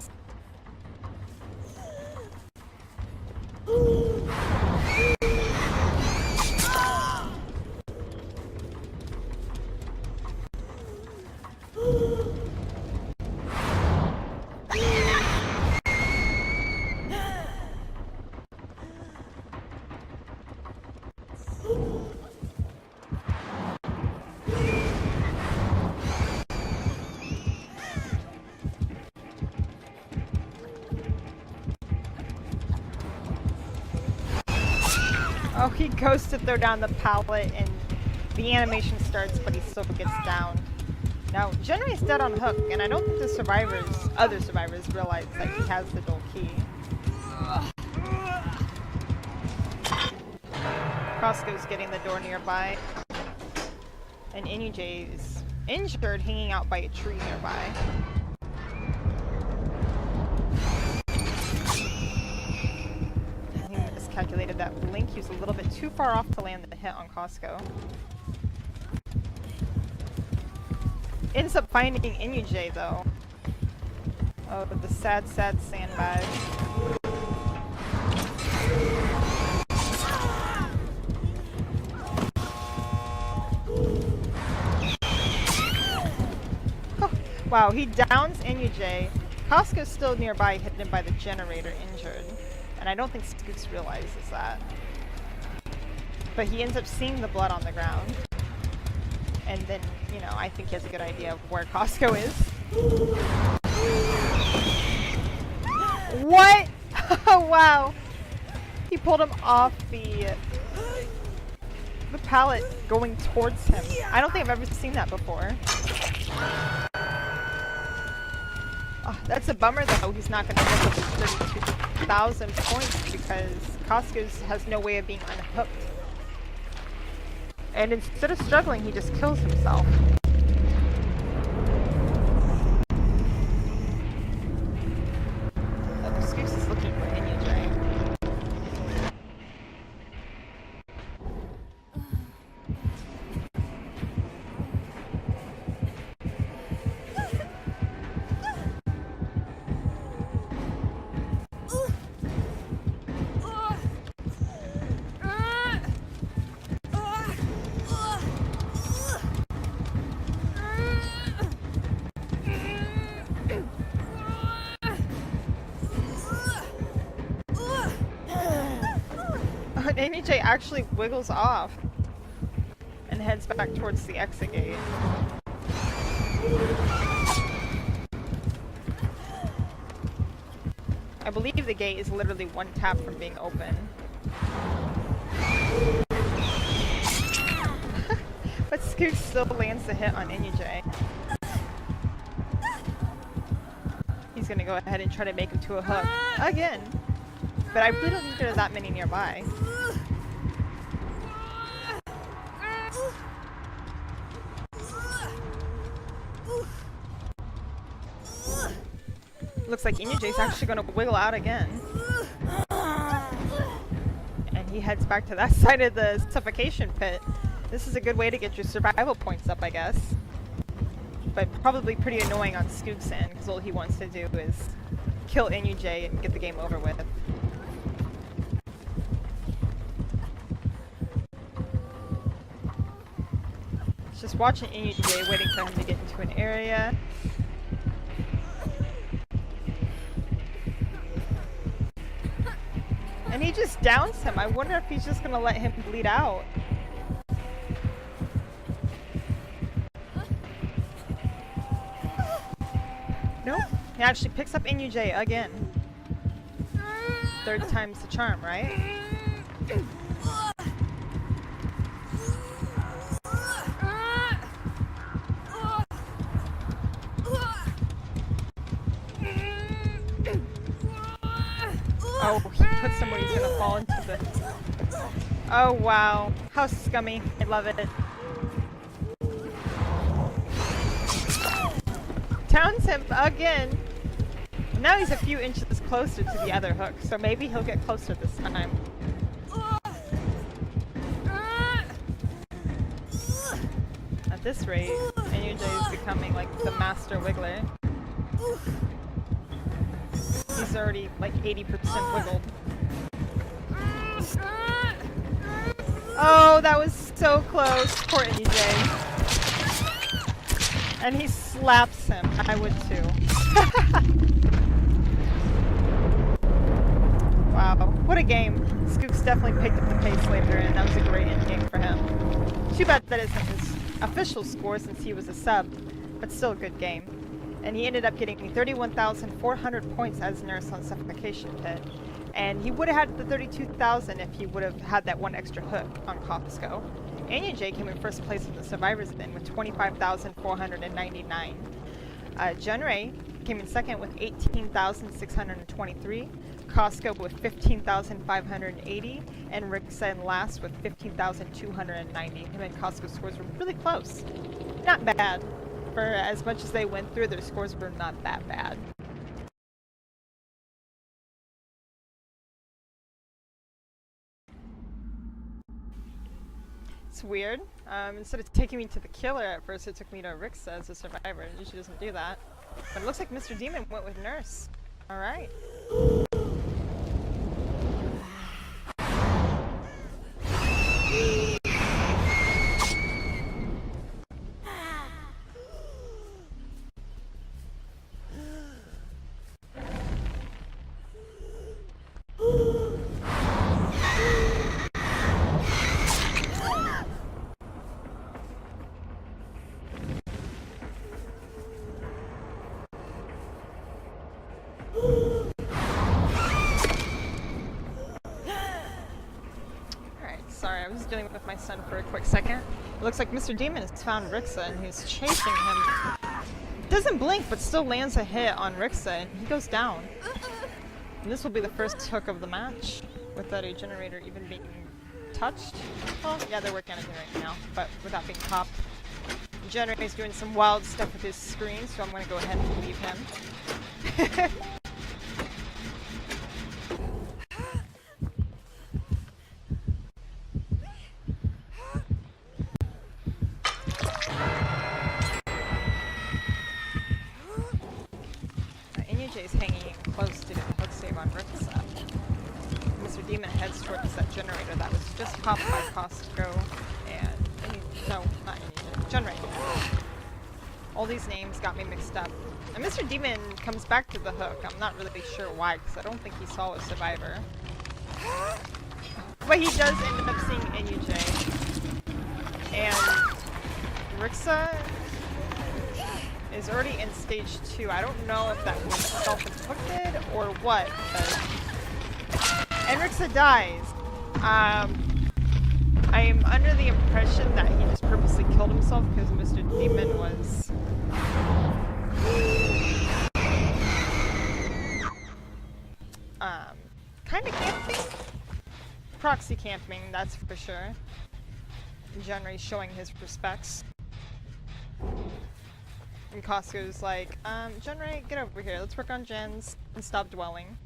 Oh, he goes to throw down the pallet and the animation starts, but he still gets down. Now, Junrei's dead on hook, and I don't think the survivors, other survivors, realize that he has the dual key. Costco's getting the door nearby, and NUJ is injured, hanging out by a tree nearby. Calculated that blink. He was a little bit too far off to land the hit on Costco. Ends up finding NUJ though. Oh, the sad, sad sandbag. Oh, wow, he downs NUJ. Costco's still nearby, hidden by the generator, injured. And I don't think Skooks realizes that. But he ends up seeing the blood on the ground. And then, you know, I think he has a good idea of where Costco is. What? Oh, wow. He pulled him off the pallet going towards him. I don't think I've ever seen that before. Oh, that's a bummer though, he's not going to hook up his 32,000 points because Costco's has no way of being unhooked. And instead of struggling, he just kills himself. Scoops is looking for Junrei. Junrei actually wiggles off and heads back towards the exit gate. I believe the gate is literally one tap from being open. But Scoot still lands the hit on Junrei. He's gonna go ahead and try to make him to a hook again. But I really don't think there are that many nearby. Looks like Junrei's actually going to wiggle out again. And he heads back to that side of the suffocation pit. This is a good way to get your survival points up, I guess. But probably pretty annoying on Scoot's end, because all he wants to do is kill Junrei and get the game over with. Just watching Junrei, waiting for him to get into an area. And he just downs him. I wonder if he's just gonna let him bleed out. Nope. He actually picks up Junrei again. Third time's the charm, right? Oh, he puts him where he's gonna fall into the... Oh wow, how scummy. I love it. Downs him again. Now he's a few inches closer to the other hook, so maybe he'll get closer this time. At this rate, Junrei is becoming like the master wiggler. He's already like 80% wiggled. Oh, that was so close. Poor Junrei. And he slaps him. I would too. Wow, what a game. Scoops definitely picked up the pace later, and that was a great end game for him. Too bad that isn't his official score since he was a sub, but still a good game. And he ended up getting 31,400 points as Nurse on Suffocation Pit. And he would have had the 32,000 if he would have had that one extra hook on Costco. Junrei came in first place in the Survivors Bin with 25,499. Junrei came in second with 18,623. Costco with 15,580. And Rixa in last with 15,290. Him and Costco's scores were really close. Not bad. For as much as they went through, their scores were not that bad. It's weird. Instead of taking me to the killer at first, it took me to Rixa as a survivor. It usually doesn't do that. But it looks like Mr. Demon went with Nurse. Alright. Sorry, I was dealing with my son for a quick second. It looks like Mr. Demon has found Rixa and he's chasing him. doesn't blink, but still lands a hit on Rixa, and he goes down. And this will be the first hook of the match, without a generator even being touched. Well, yeah, they're working on it right now, but without being popped. Junrei is doing some wild stuff with his screen, so I'm going to go ahead and leave him. Inyuj is hanging close to the hook save on Rixa. Mr. Demon heads towards that generator that was just popped by Costco and no, not Inyuj, Junrei. All these names got me mixed up. And Mr. Demon comes back to the hook. I'm not really sure why, because I don't think he saw a survivor. But he does end up seeing Inyuj. And Rixa is already in stage 2. I don't know if that was self-inflicted or what, but... And Rixa dies. I am under the impression that he just purposely killed himself because Mr. Demon was... kind of camping? Proxy camping, that's for sure. Junrei showing his respects. And Costco's like, Junrei, get over here. Let's work on gens and stop dwelling.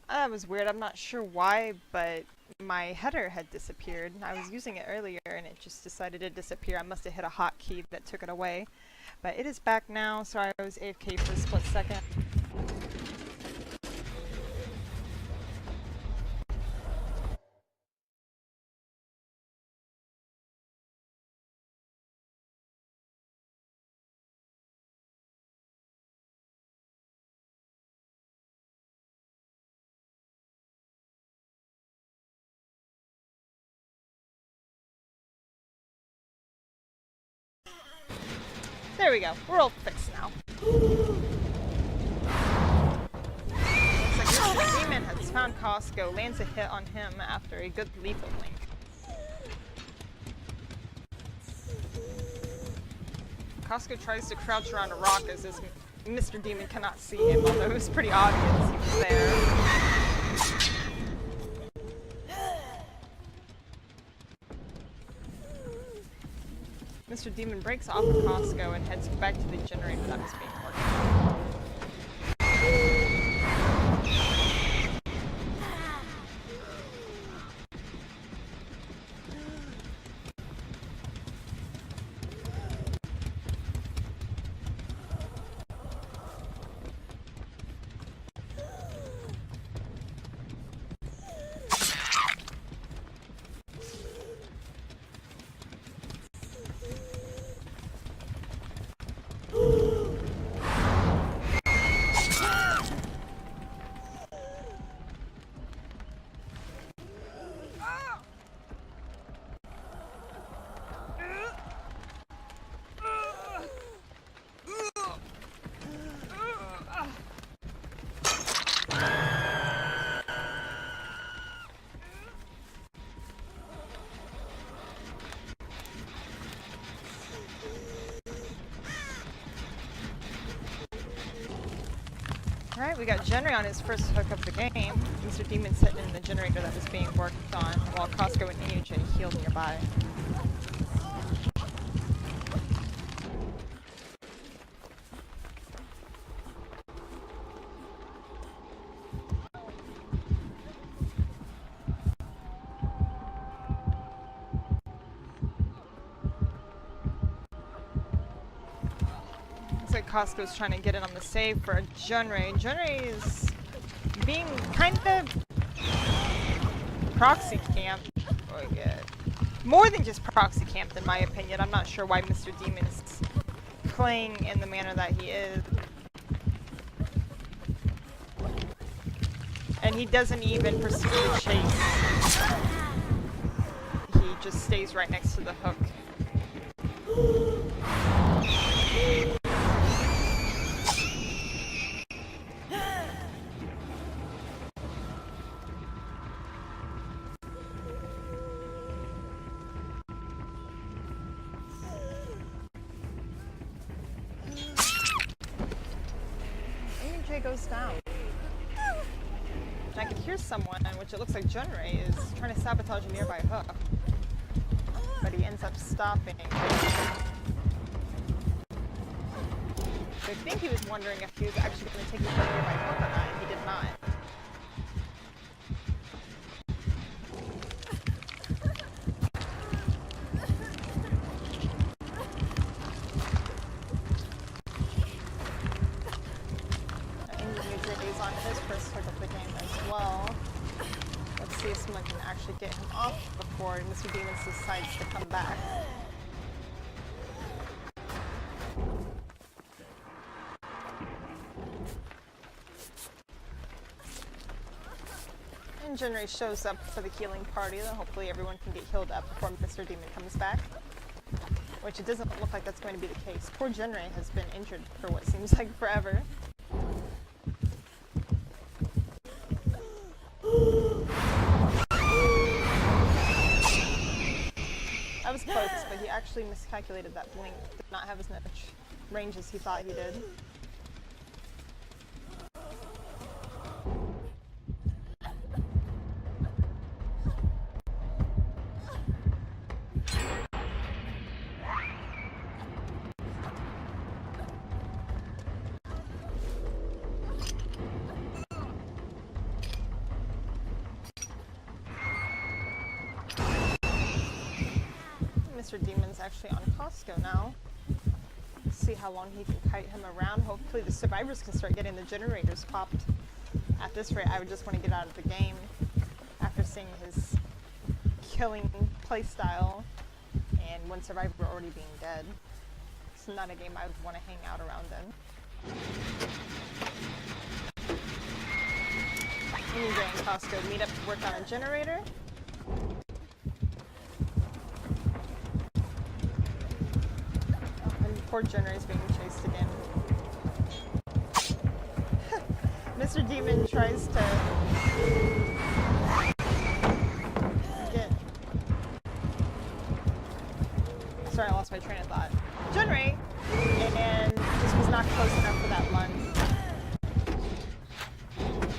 That was weird. I'm not sure why, but my header had disappeared. I was using it earlier and it just decided to disappear. I must have hit a hotkey that took it away. But it is back now. Sorry, I was AFK for a split second. There we go. We're all fixed now. Looks like Mr. Demon has found Costco, lands a hit on him after a good lethal link. Costco tries to crouch around a rock as this Mr. Demon cannot see him, although it was pretty obvious he was there. Mr. Demon breaks off of Costco and heads back to the generator that was being worked on. Alright, we got Junrei on his first hook of the game. Mr. Demon sitting in the generator that was being worked on while Costco and EJ healed nearby. Looks like Costco's trying to get in on the save for Junrei. Junrei is being kind of proxy camp. More than just proxy camped, in my opinion. I'm not sure why Mr. Demon is playing in the manner that he is. And he doesn't even pursue the chase. He just stays right next to the hook. EJ goes down. And I can hear someone, which it looks like Junrei is trying to sabotage a nearby hook. But he ends up stopping. So I think he was wondering if he was actually going to take the nearby hook or not, and he did not. On his first hook of the game as well. Let's see if someone can actually get him off before Mr. Demon decides to come back. And Junrei shows up for the healing party, then hopefully everyone can get healed up before Mr. Demon comes back. Which it doesn't look like that's going to be the case. Poor Junrei has been injured for what seems like forever. That was close, but he actually miscalculated that blink. Did not have as much range as he thought he did. Mr. Demon's actually on Costco now. Let's see how long he can kite him around. Hopefully the survivors can start getting the generators popped. At this rate, I would just want to get out of the game after seeing his killing playstyle and one survivor already being dead. It's not a game I would want to hang out around in. EJ and Costco meet up to work on a generator. Poor Junrei is being chased again. Mr. Demon tries to get... Sorry, I lost my train of thought. Junrei! And just was not close enough for that lunge.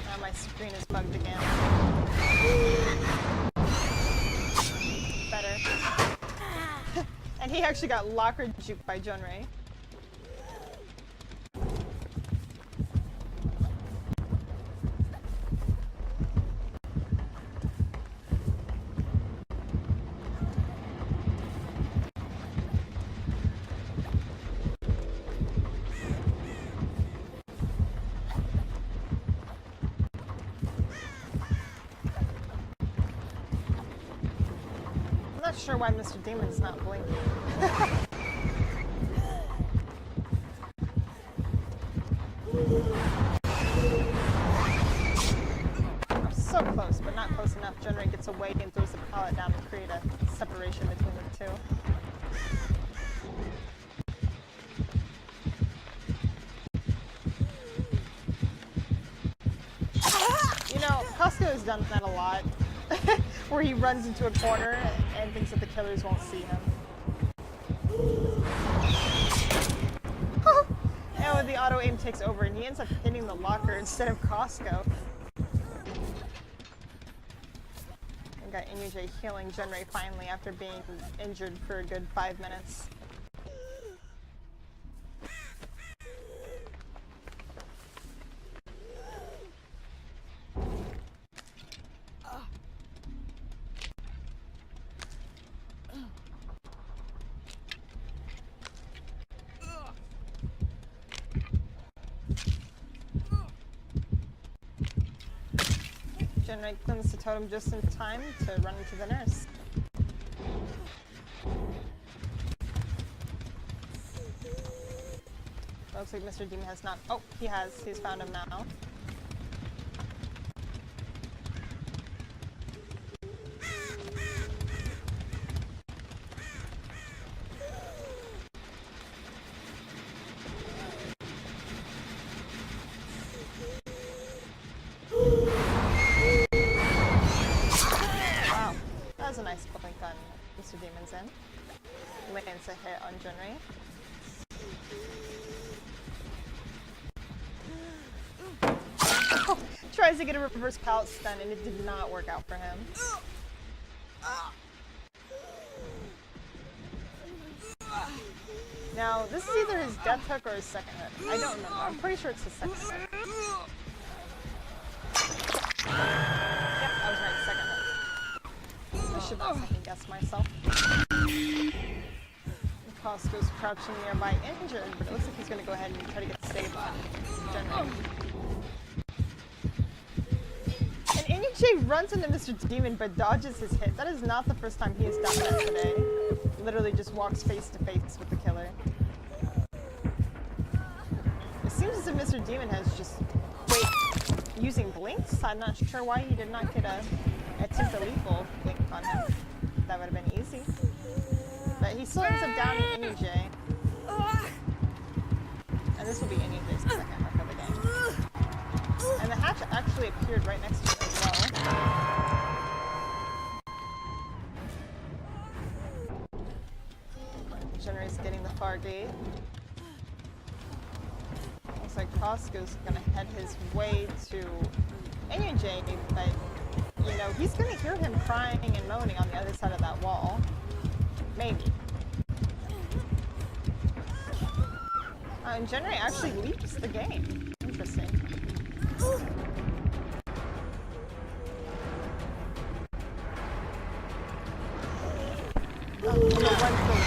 Now my screen is bugged again. Better. And he actually got locker juked by Junrei. I'm not sure why Mr. Demon's not blinking. I'm so close, but not close enough. Junrei gets away and throws the pallet down to create a separation between the two. You know, Costco has done that a lot. Where he runs into a corner and thinks that the killers won't see him. And with the auto aim takes over and he ends up hitting the locker instead of Costco. And got NUJ healing Junrei finally after being injured for a good 5 minutes. Junrei climbs the totem just in time to run into the nurse. Looks like Mr. Demon has not. Oh, he has. He's found him now. That was a nice blink on Mr. Demon's end. Lands a hit on Junrei. Oh, tries to get a reverse pallet stun and it did not work out for him. Now, this is either his death hook or his second hook. I don't remember. I'm pretty sure it's his second hook. Yep, I was right, second hook. I should not second guess myself. Costco's crouching nearby injured, but it looks like he's going to go ahead and try to get saved on Junrei. And NUJ runs into Mr. Demon but dodges his hit. That is not the first time he has done that today. Literally just walks face to face with the killer. It seems as if Mr. Demon has just using blinks. I'm not sure why he did not get a attempt a lethal blink on him. That would have been easy. But he still ends up downing NUJ. And this will be NUJ's second hook of the game. And the hatch actually appeared right next to it as well. Junrei's getting the far gate. Looks like Costco's gonna head his way to NUJ, but you know, he's gonna hear him crying and moaning on the other side of that wall. Maybe. And Junrei actually leaps the game. Interesting. Oh, no, 1 for 1.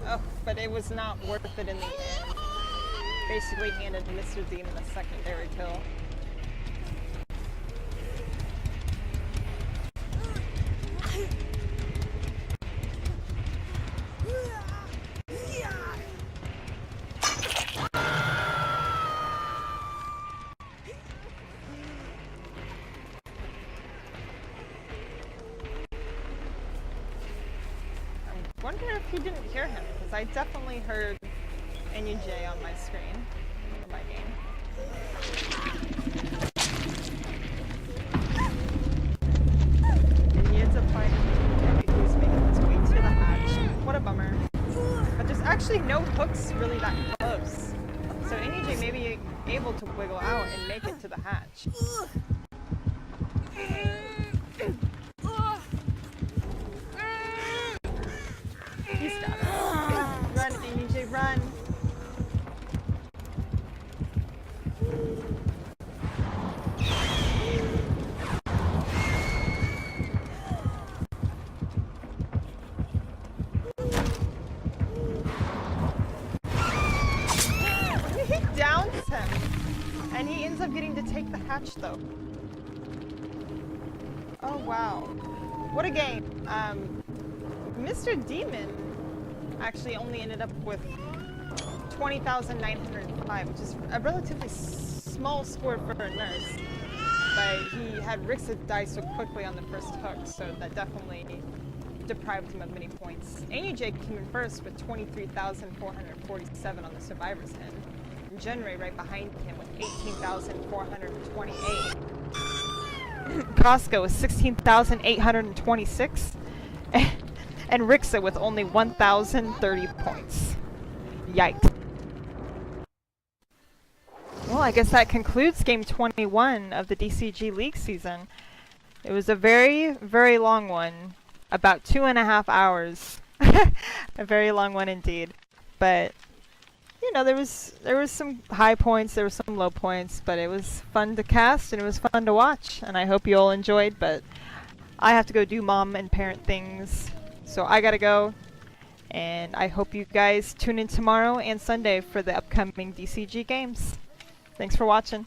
Oh, but it was not worth it in the end. Basically handed Mr. Demon a secondary kill. I wonder if he didn't hear him, because I definitely heard NUJ on my screen, or my game. And he ends up finding NUJ, who's making his way to the hatch. What a bummer. But there's actually no hooks really that close. So NUJ may be able to wiggle out and make it to the hatch. He's got it. Run, NUJ, run! He downs him! And he ends up getting to take the hatch, though. Oh, wow. What a game. Mr. Demon actually only ended up with 20,905, which is a relatively small score for a nurse. But he had rigs of dice so quickly on the first hook, so that definitely deprived him of many points. NUJ came in first with 23,447 on the survivor's end. And Junrei right behind him with 18,428. Costco with 16,826. And Rixa with only 1,030 points. Yikes. Well, I guess that concludes game 21 of the DCG League season. It was a very, very long one. About 2.5 hours. A very long one indeed. But, you know, there was some high points, there were some low points, but it was fun to cast and it was fun to watch. And I hope you all enjoyed, but I have to go do mom and parent things. So I gotta go. And I hope you guys tune in tomorrow and Sunday for the upcoming DCG games. Thanks for watching.